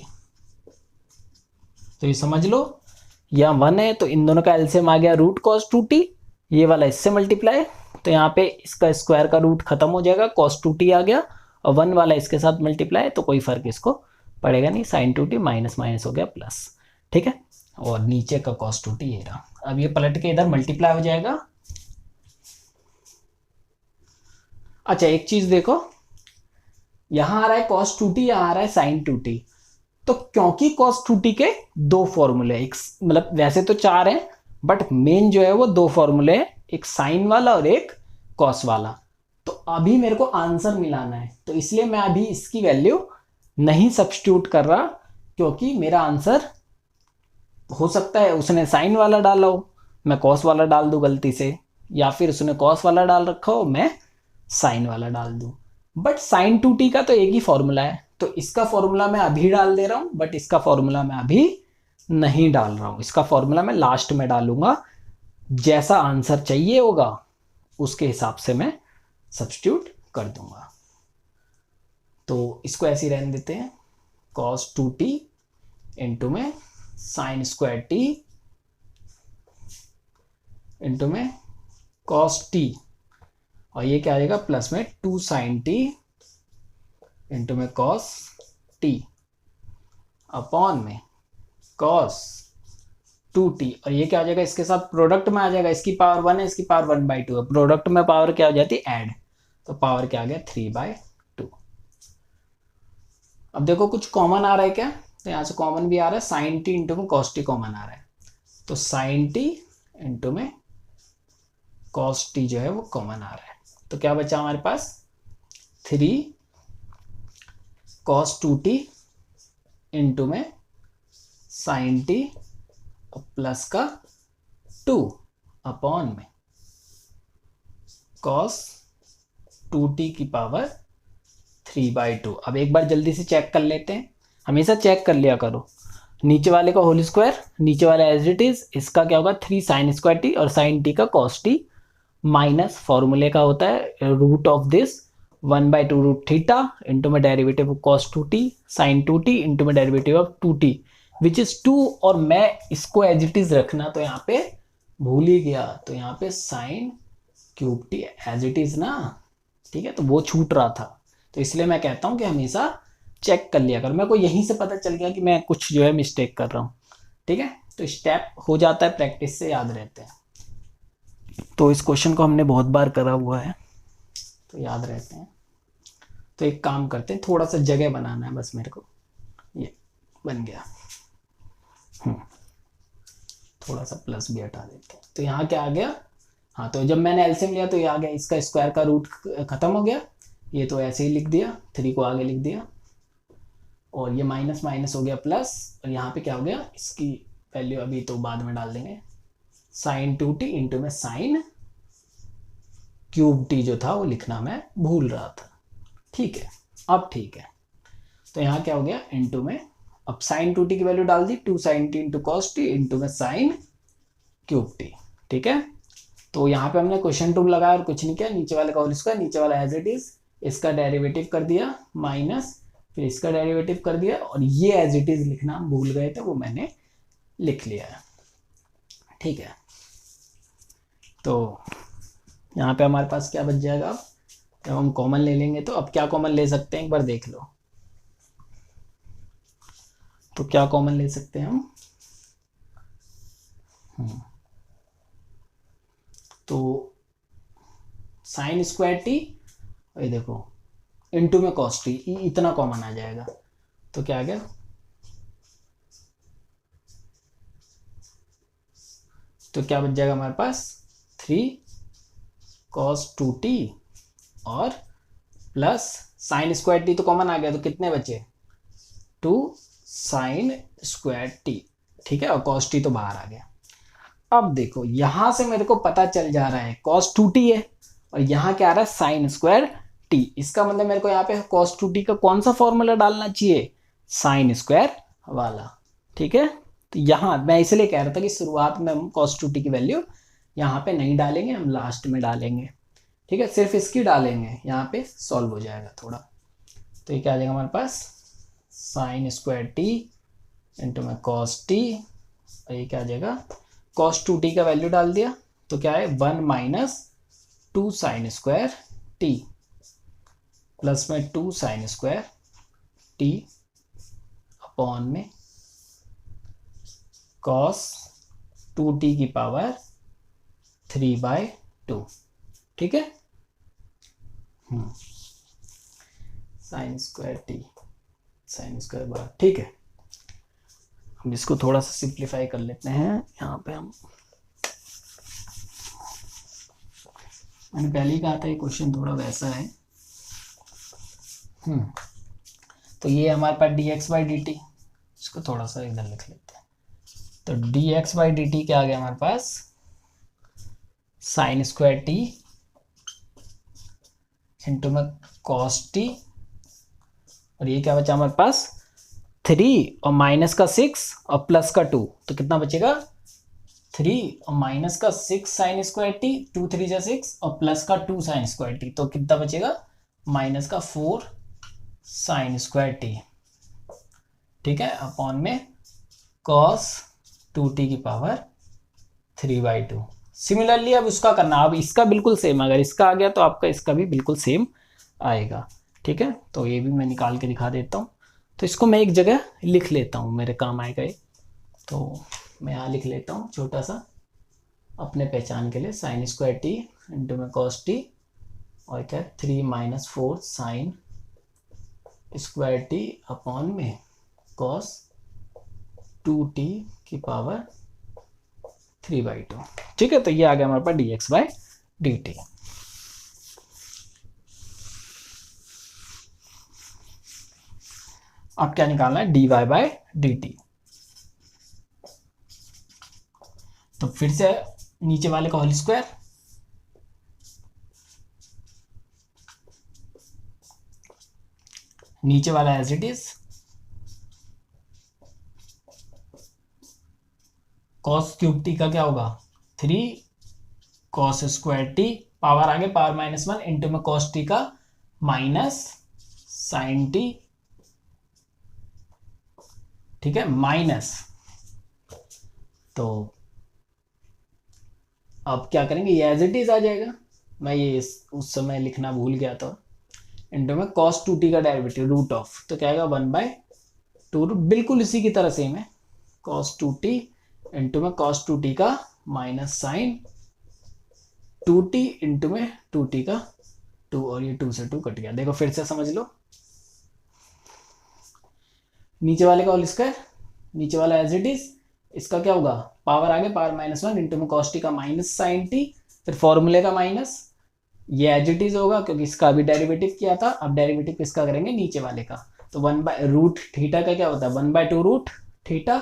तो ये समझ लो यहाँ 1 है तो इन दोनों का एलसीएम आ गया रूट कॉस 2t, ये वाला इससे मल्टीप्लाई, तो यहाँ पे इसका स्क्वायर का रूट खत्म हो जाएगा कॉस 2t आ गया, और 1 वाला इसके साथ मल्टीप्लाई, तो कोई फर्क इसको पड़ेगा नहीं, साइन 2t माइनस माइनस हो गया प्लस। ठीक है, और नीचे का कॉस 2t ये रहा, अब ये पलट के इधर मल्टीप्लाई हो जाएगा। अच्छा एक चीज देखो, यहां आ रहा है cos 2t, यहां आ रहा है sin 2t, तो क्योंकि cos 2t के 2 फॉर्मूले, एक मतलब वैसे तो 4 हैं बट मेन जो है वो 2 फॉर्मूले हैं, एक साइन वाला और एक cos वाला, तो अभी मेरे को आंसर मिलाना है, तो इसलिए मैं अभी इसकी वैल्यू नहीं सब्स्टिट्यूट कर रहा, क्योंकि मेरा आंसर हो सकता है उसने साइन वाला डाला हो मैं cos वाला डाल दूं गलती से, या फिर उसने cos वाला डाल रखा हो मैं साइन वाला डाल दूं, बट साइन 2t का तो एक ही फॉर्मूला है, तो इसका फॉर्मूला मैं अभी डाल दे रहा हूं, बट इसका फॉर्मूला मैं अभी नहीं डाल रहा हूं, इसका फॉर्मूला मैं लास्ट में डालूंगा, जैसा आंसर चाहिए होगा उसके हिसाब से मैं सब्स्टिट्यूट कर दूंगा। तो इसको ऐसे ही रहने देते हैं, cos 2t इंटू में साइन स्क्वायर t इंटू में cos t, और ये क्या आ जाएगा प्लस में 2 sin t इंटू में cos t अपॉन में cos 2t, और ये क्या आ जाएगा इसके साथ प्रोडक्ट में आ जाएगा, इसकी पावर 1 है इसकी पावर 1/2 है, प्रोडक्ट में पावर क्या हो जाती है ऐड, तो पावर क्या आ गया 3/2। अब देखो कुछ कॉमन आ रहा है क्या, तो यहाँ से कॉमन भी आ रहा है, sin t इंटू में cos t कॉमन आ रहा है, तो sin t इंटू में cos t जो है वो कॉमन आ रहा है, तो क्या बचा हमारे पास 3 cos 2t इंटू में sin t प्लस का 2 अपॉन में cos 2t की पावर 3/2। अब एक बार जल्दी से चेक कर लेते हैं, हमेशा चेक कर लिया करो, नीचे वाले का होल स्क्वायर नीचे वाला एज इट इज, इसका क्या होगा 3 sin स्क्वायर t और sin t का cos t माइनस फॉर्मूले का होता है root of this 1/2 root theta into में derivative of cos 2t sin 2t into में derivative of 2t which is 2, और मैं इसको एज इट इज रखना तो यहाँ पे भूल ही गया, तो यहाँ पे sin cube t as it is ना, ठीक है, तो वो छूट रहा था, तो इसलिए मैं कहता हूँ कि हमेशा चेक कर लिया कर, मेरे को यहीं से पता चल गया कि मैं कुछ जो है मिस्टेक कर रहा हूँ। ठीक है, तो स्टेप हो जाता है, प्रैक्टिस से याद रहते हैं, तो इस क्वेश्चन को हमने बहुत बार करा हुआ है तो याद रहते हैं। तो एक काम करते हैं, थोड़ा सा जगह बनाना है बस मेरे को, ये बन गया, थोड़ा सा प्लस भी हटा देते हैं, तो यहाँ क्या आ गया, हाँ तो जब मैंने एलसीएम लिया तो ये आ गया, इसका स्क्वायर का रूट खत्म हो गया, ये तो ऐसे ही लिख दिया, 3 को आगे लिख दिया, और ये माइनस माइनस हो गया प्लस, और यहाँ पे क्या हो गया इसकी वैल्यू अभी तो बाद में डाल देंगे, साइन 2t इंटू में साइन क्यूब टी जो था वो लिखना मैं भूल रहा था। ठीक है, अब ठीक है, तो यहाँ क्या हो गया इंटू में, अब साइन 2t की वैल्यू डाल दी, 2 sin t into cos T into में साइन क्यूब टी। ठीक है, तो यहाँ पे हमने क्वेश्चन टू लगाया और कुछ नहीं किया, नीचे वाले का होल स्क्वायर, नीचे वाला एज इट इज, इसका डेरिवेटिव कर दिया माइनस, फिर इसका डेरिवेटिव कर दिया, और ये एज इट इज लिखना हम भूल गए थे वो मैंने लिख लिया है। ठीक है, तो यहाँ पे हमारे पास क्या बच जाएगा, अब जब हम कॉमन ले लेंगे तो अब क्या कॉमन ले सकते हैं एक बार देख लो, तो क्या कॉमन ले सकते हैं हम, तो साइन स्क्वायर टी, ये देखो इंटू में कॉस टी, इतना कॉमन आ जाएगा, तो क्या आ गया, तो क्या बच जाएगा हमारे पास 3 cos 2t और प्लस साइन स्क्वायर टी तो कॉमन आ गया, तो कितने बचे 2 sin स्क्वायर टी। ठीक है, और cos t तो बाहर आ गया। अब देखो यहां से मेरे को पता चल जा रहा है cos 2t है, और यहाँ क्या आ रहा है साइन स्क्वायर टी, इसका मतलब मेरे को यहाँ पे cos 2t का कौन सा फॉर्मूला डालना चाहिए, साइन स्क्वायर वाला। ठीक है, तो यहाँ मैं इसलिए कह रहा था कि शुरुआत में हम cos 2t की वैल्यू यहाँ पे नहीं डालेंगे, हम लास्ट में डालेंगे। ठीक है, सिर्फ इसकी डालेंगे, यहाँ पे सॉल्व हो जाएगा थोड़ा। तो ये क्या आ जाएगा हमारे पास साइन स्क्वायर टी इंटू में कॉस टी, और ये क्या आ जाएगा cos 2t का वैल्यू डाल दिया, तो क्या है 1 minus 2 sign square T plus में 2 साइन स्क्वायर टी अपॉन में cos 2t की पावर 3/2। ठीक है, sign square T sine square bar. ठीक है, हम इसको थोड़ा सा सिंप्लीफाई कर लेते हैं। यहाँ पे हम मैंने पहले ही कहा था ये क्वेश्चन थोड़ा वैसा है। तो ये हमारे पास dx/dt, इसको थोड़ा सा इधर लिख लेते हैं। तो dx/dt क्या आ गया हमारे पास साइन स्क्वायर टी इंटू में कॉस टी, और ये क्या बचा हमारे पास 3 और माइनस का 6 और प्लस का 2, तो कितना बचेगा 3 और माइनस का 6 साइन स्क्वायर टी, 2 3 जा 6 और प्लस का 2 साइन स्क्वायर टी, तो कितना बचेगा माइनस का 4 साइन स्क्वायर टी। ठीक है, अपॉन में cos 2t की पावर 3/2। सिमिलरली अब उसका करना, अब इसका बिल्कुल सेम, अगर इसका आ गया तो आपका इसका भी बिल्कुल सेम आएगा। ठीक है, तो ये भी मैं निकाल के दिखा देता हूँ। तो इसको मैं एक जगह लिख लेता हूँ, मेरे काम आएगा ये। तो मैं यहाँ लिख लेता हूँ छोटा सा अपने पहचान के लिए, साइन स्क्वायर टी इंटू में कॉस टी, और क्या 3 minus 4 sine square T upon में कॉस 2t की पावर 3/2। ठीक है, तो ये आ गया हमारे पास dx/dt। अब क्या निकालना है dy/dt। तो फिर से नीचे वाले का होल स्क्वायर, नीचे वाला as it is, cos cube T का क्या होगा 3 कॉस स्क्वायर टी, पावर आगे पावर -1 इंटू में कॉस टी का माइनस साइन टी। ठीक है, माइनस, तो अब क्या करेंगे ये एज इट इज आ जाएगा, मैं ये उस समय लिखना भूल गया था, इंटू में cos 2t का डेरिवेटिव रूट ऑफ, तो क्या आएगा 1/2, बिल्कुल इसी की तरह सेम है, cos 2t इंटू में cos 2t का माइनस साइन 2t इंटू में 2t का 2, और ये 2 से 2 कट गया। देखो फिर से समझ लो, नीचे वाले का होल स्क्वायर, नीचे वाला एज इट इज, इसका क्या होगा पावर आगे पावर -1 इंटू में cos t का माइनस साइन टी, फिर फॉर्मूले का माइनस, ये एज इट इज होगा क्योंकि इसका भी डेरिवेटिव किया था। अब डेरिवेटिव किसका करेंगे नीचे वाले का, तो 1/√θ का क्या होता है 1/2 रूट थीटा,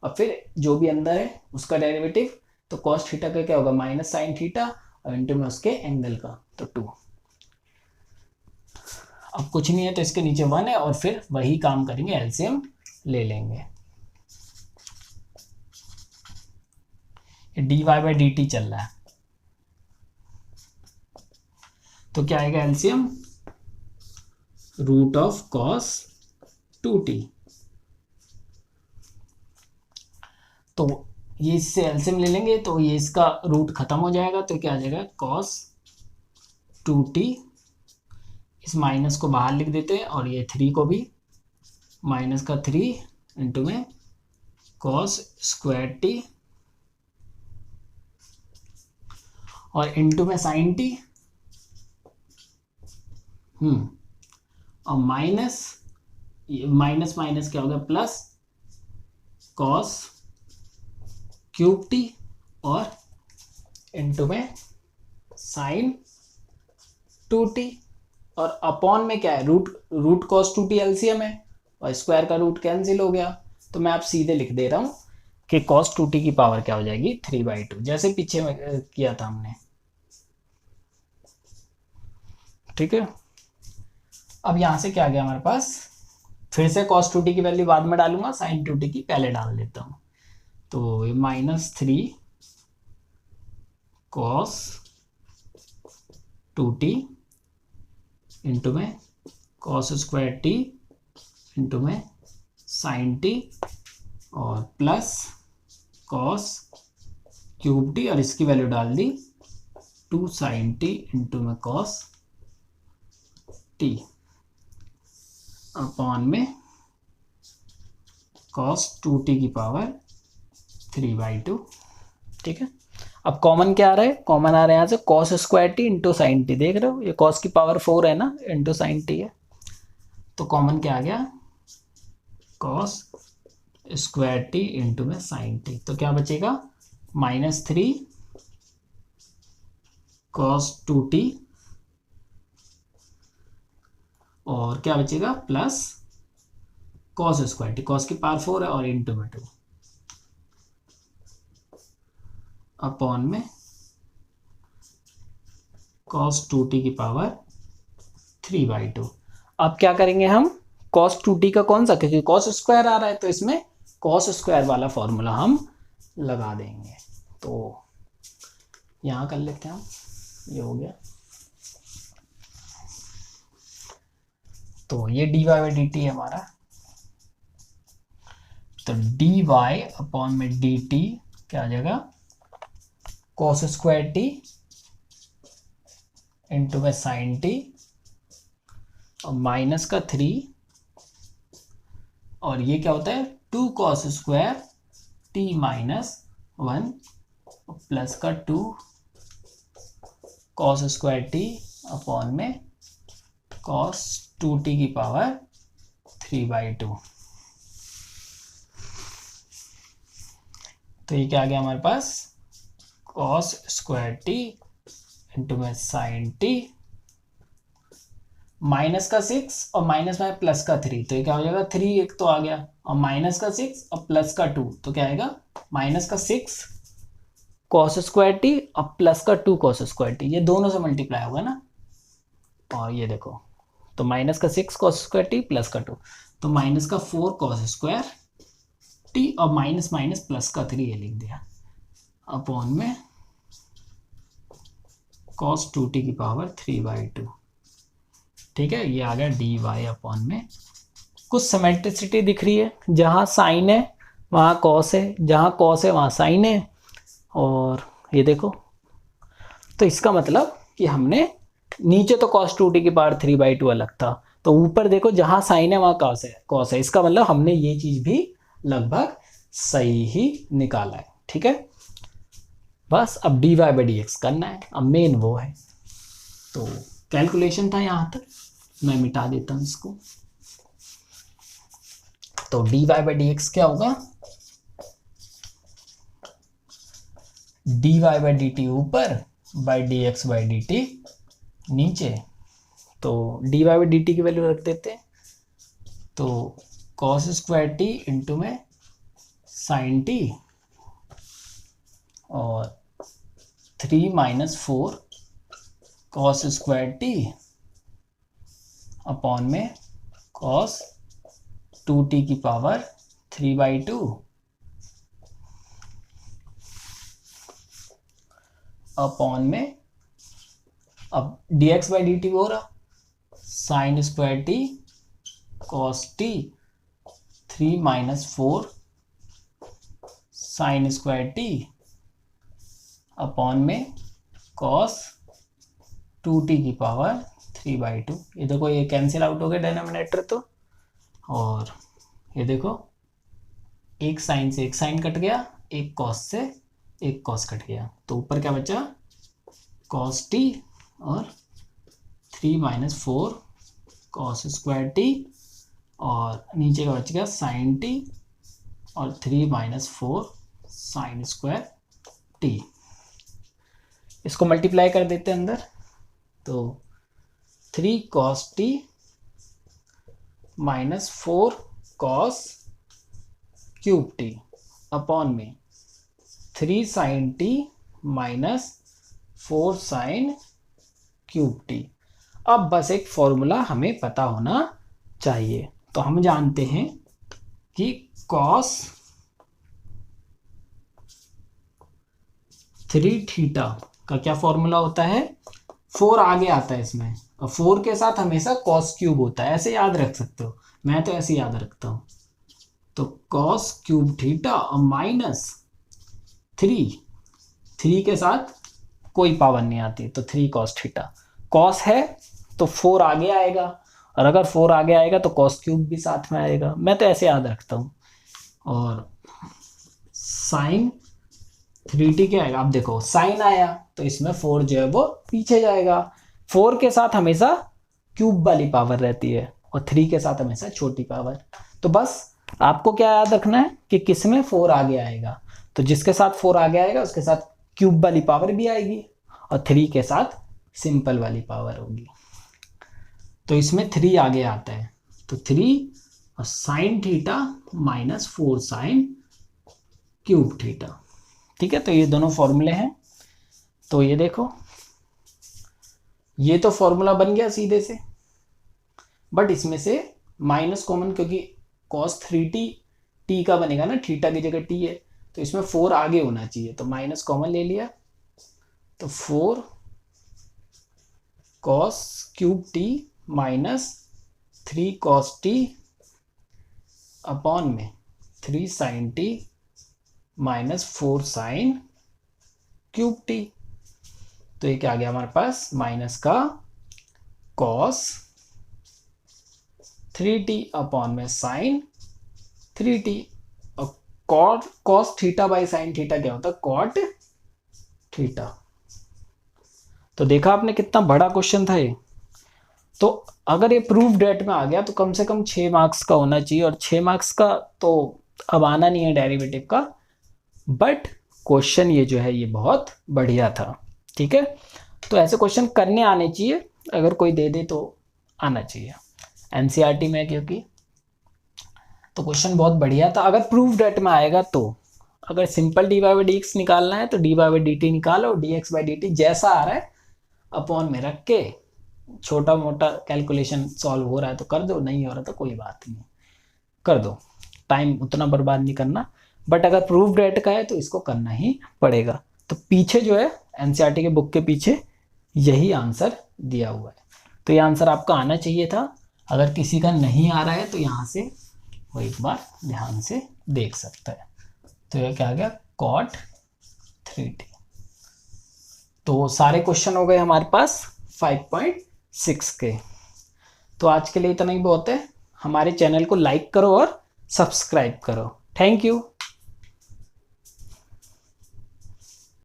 और फिर जो भी अंदर है उसका डेरिवेटिव तो कॉस थीटा का क्या होगा माइनस साइन थीटा और इंटू में उसके एंगल का तो 2। अब कुछ नहीं है तो इसके नीचे 1 है और फिर वही काम करेंगे, एलसीएम ले लेंगे। dy बाई डी टी चल रहा है तो क्या आएगा LCM root of cos 2t। तो ये इससे एलसीएम ले लेंगे तो ये इसका रूट खत्म हो जाएगा तो क्या आ जाएगा कॉस 2t। इस माइनस को बाहर लिख देते हैं और ये 3 को भी माइनस का 3 इंटू में कॉस स्क्वायर टी और इंटू में साइन टी और माइनस माइनस क्या हो गया प्लस कॉस क्यूब टी और इंटू में साइन 2t और अपॉन में क्या है रूट कॉस 2t एलसीएम है और स्क्वायर का रूट कैंसिल हो गया तो मैं आप सीधे लिख दे रहा हूं कि cos 2t की पावर क्या हो जाएगी 3/2 जैसे पीछे में किया था हमने। ठीक है, अब यहां से क्या आ गया हमारे पास, फिर से cos 2t की वैल्यू बाद में डालूंगा, sin 2t की पहले डाल देता हूं तो ये -3 cos 2t इंटू में cos स्क्वायर t इंटू में sin t और प्लस cos क्यूब टी और इसकी वैल्यू डाल दी 2 sin t इंटू में cos t अपॉन में cos 2t की पावर 3/2। ठीक है, अब कॉमन क्या आ रहा है, कॉमन आ रहा है यहाँ से cos square T into sine T. देख रहे हो ये cos की पावर 4 है ना, इंटू साइन टी है तो कॉमन क्या आ गया cos स्क्वायर टी इंटू में साइन टी। तो क्या बचेगा -3 cos 2t और क्या बचेगा plus cos square T, cos की पावर 4 है और इंटू में 2 अपॉन में cos 2t की पावर 3/2। अब क्या करेंगे हम cos 2t का कौन सा, क्योंकि cos स्क्वायर आ रहा है तो इसमें cos स्क्वायर वाला फॉर्मूला हम लगा देंगे। तो यहां कर लेते हैं हम, ये हो गया तो ये dy बाई डी टी है हमारा, तो dy अपॉन में dt क्या आ जाएगा cos स्क्वायर टी इंटू में साइन टी और माइनस का 3 और ये क्या होता है 2 cos स्क्वायर t -1 प्लस का 2 cos स्क्वायर t अपॉन में cos 2t की पावर 3/2। तो ये क्या आ गया हमारे पास cos स्क्वायर t इंटू में साइन t माइनस का 6 और माइनस में प्लस का 3 तो ये क्या हो जाएगा 3 एक तो आ गया और माइनस का 6 और प्लस का 2 तो क्या आएगा माइनस का 6 cos स्क्वायर t और प्लस का 2 cos स्क्वायर t, ये दोनों से मल्टीप्लाई होगा ना और ये देखो तो माइनस का 6 cos स्क्वायर t प्लस का 2 तो माइनस का 4 cos स्क्वायर t और माइनस माइनस प्लस का 3 ये लिख दिया अपॉन में cos 2t की पावर 3/2। ठीक है, ये आ गया dy अपॉन में, कुछ सिमेट्रिसिटी दिख रही है, जहाँ साइन है वहाँ cos है, जहाँ cos है वहाँ साइन है और ये देखो तो इसका मतलब कि हमने नीचे तो cos 2t की पावर 3/2 अलग था तो ऊपर देखो जहाँ साइन है वहाँ cos है, इसका मतलब हमने ये चीज भी लगभग सही ही निकाला है। ठीक है, बस अब dy बाई डी एक्स करना है, अब मेन वो है। तो कैलकुलेशन था यहाँ तक, मैं मिटा देता हूँ इसको। तो dy बाई डी एक्स क्या होगा dy बाई डी टी ऊपर by D x by D t नीचे। तो dy बाई डी टी की वैल्यू रख देते हैं तो cos स्क्वायर टी इंटू में साइन टी और 3 minus 4 cos square T upon में कॉस 2t की पावर 3/2 अपॉन में, अब dx/dt हो रहा sign square T cos T 3 minus 4 sine square T upon में कॉस 2t की पावर 3/2। ये देखो ये कैंसिल आउट हो गया डिनोमिनेटर तो, और ये देखो एक साइन से एक साइन कट गया, एक कॉस से एक कॉस कट गया, तो ऊपर क्या बचा कॉस टी और 3 माइनस 4 कॉस स्क्वायर टी, और नीचे का बच गया साइन टी और 3 माइनस 4 साइन स्क्वायर टी। इसको मल्टीप्लाई कर देते हैं अंदर, तो 3 cos T minus 4 cos cube T upon में 3 sine T minus 4 sine cube T. अब बस एक फॉर्मूला हमें पता होना चाहिए, तो हम जानते हैं कि कॉस 3 थीटा का क्या फॉर्मूला होता है, 4 आगे आता है इसमें, और 4 के साथ हमेशा कॉस क्यूब होता है, ऐसे याद रख सकते हो, मैं तो ऐसे याद रखता हूँ। तो कॉस क्यूब थीटा और माइनस 3 के साथ कोई पावर नहीं आती, तो 3 कॉस थीटा, कॉस है तो 4 आगे आएगा, और अगर 4 आगे आएगा तो कॉस क्यूब भी साथ में आएगा, मैं तो ऐसे याद रखता हूँ। और साइन 3t क्या आएगा, अब देखो साइन आया तो इसमें 4 जो है वो पीछे जाएगा, 4 के साथ हमेशा क्यूब वाली पावर रहती है और 3 के साथ हमेशा छोटी पावर। तो बस आपको क्या याद रखना है कि किस में 4 आगे आएगा, तो जिसके साथ 4 आगे आएगा उसके साथ क्यूब वाली पावर भी आएगी और 3 के साथ सिंपल वाली पावर होगी। तो इसमें 3 आगे आता है, तो 3 और sine theta minus 4 sine cube theta, ठीक है। तो ये दोनों फॉर्मूले हैं, तो ये देखो ये तो फॉर्मूला बन गया सीधे से, बट इसमें से माइनस कॉमन, क्योंकि cos 3t t का बनेगा ना, थीटा की जगह t है, तो इसमें 4 आगे होना चाहिए, तो माइनस कॉमन ले लिया, तो 4 cos cube t minus 3 cos t upon में 3 sin t minus 4 sine cube T. तो ये क्या आ गया हमारे पास, माइनस का cos 3t अपॉन में साइन 3t, और cos theta by sine theta क्या होता है, कॉट थीटा। तो देखा आपने कितना बड़ा क्वेश्चन था ये। तो अगर ये प्रूफ डेट में आ गया तो कम से कम 6 मार्क्स का होना चाहिए, और 6 मार्क्स का तो अब आना नहीं है डेरिवेटिव का, बट क्वेश्चन ये जो है ये बहुत बढ़िया था, ठीक है। तो ऐसे क्वेश्चन करने आने चाहिए, अगर कोई दे दे तो आना चाहिए एनसीईआरटी में, क्योंकि तो क्वेश्चन बहुत बढ़िया था। अगर प्रूफ डेट में आएगा तो, अगर सिंपल dy/dx निकालना है तो dy/dt निकालो, dx/dt जैसा आ रहा है अपॉन में रख के छोटा मोटा कैलकुलेशन सॉल्व हो रहा है तो कर दो, नहीं हो रहा तो कोई बात नहीं, कर दो, टाइम उतना बर्बाद नहीं करना। बट अगर प्रूफ डेट का है तो इसको करना ही पड़ेगा। तो पीछे जो है एनसीईआरटी के बुक के पीछे यही आंसर दिया हुआ है, तो ये आंसर आपका आना चाहिए था। अगर किसी का नहीं आ रहा है तो यहाँ से वो एक बार ध्यान से देख सकता है। तो ये क्या आ गया, cot 3t। तो सारे क्वेश्चन हो गए हमारे पास 5.6 के। तो आज के लिए इतना ही बहुत है। हमारे चैनल को लाइक करो और सब्सक्राइब करो। Thank you.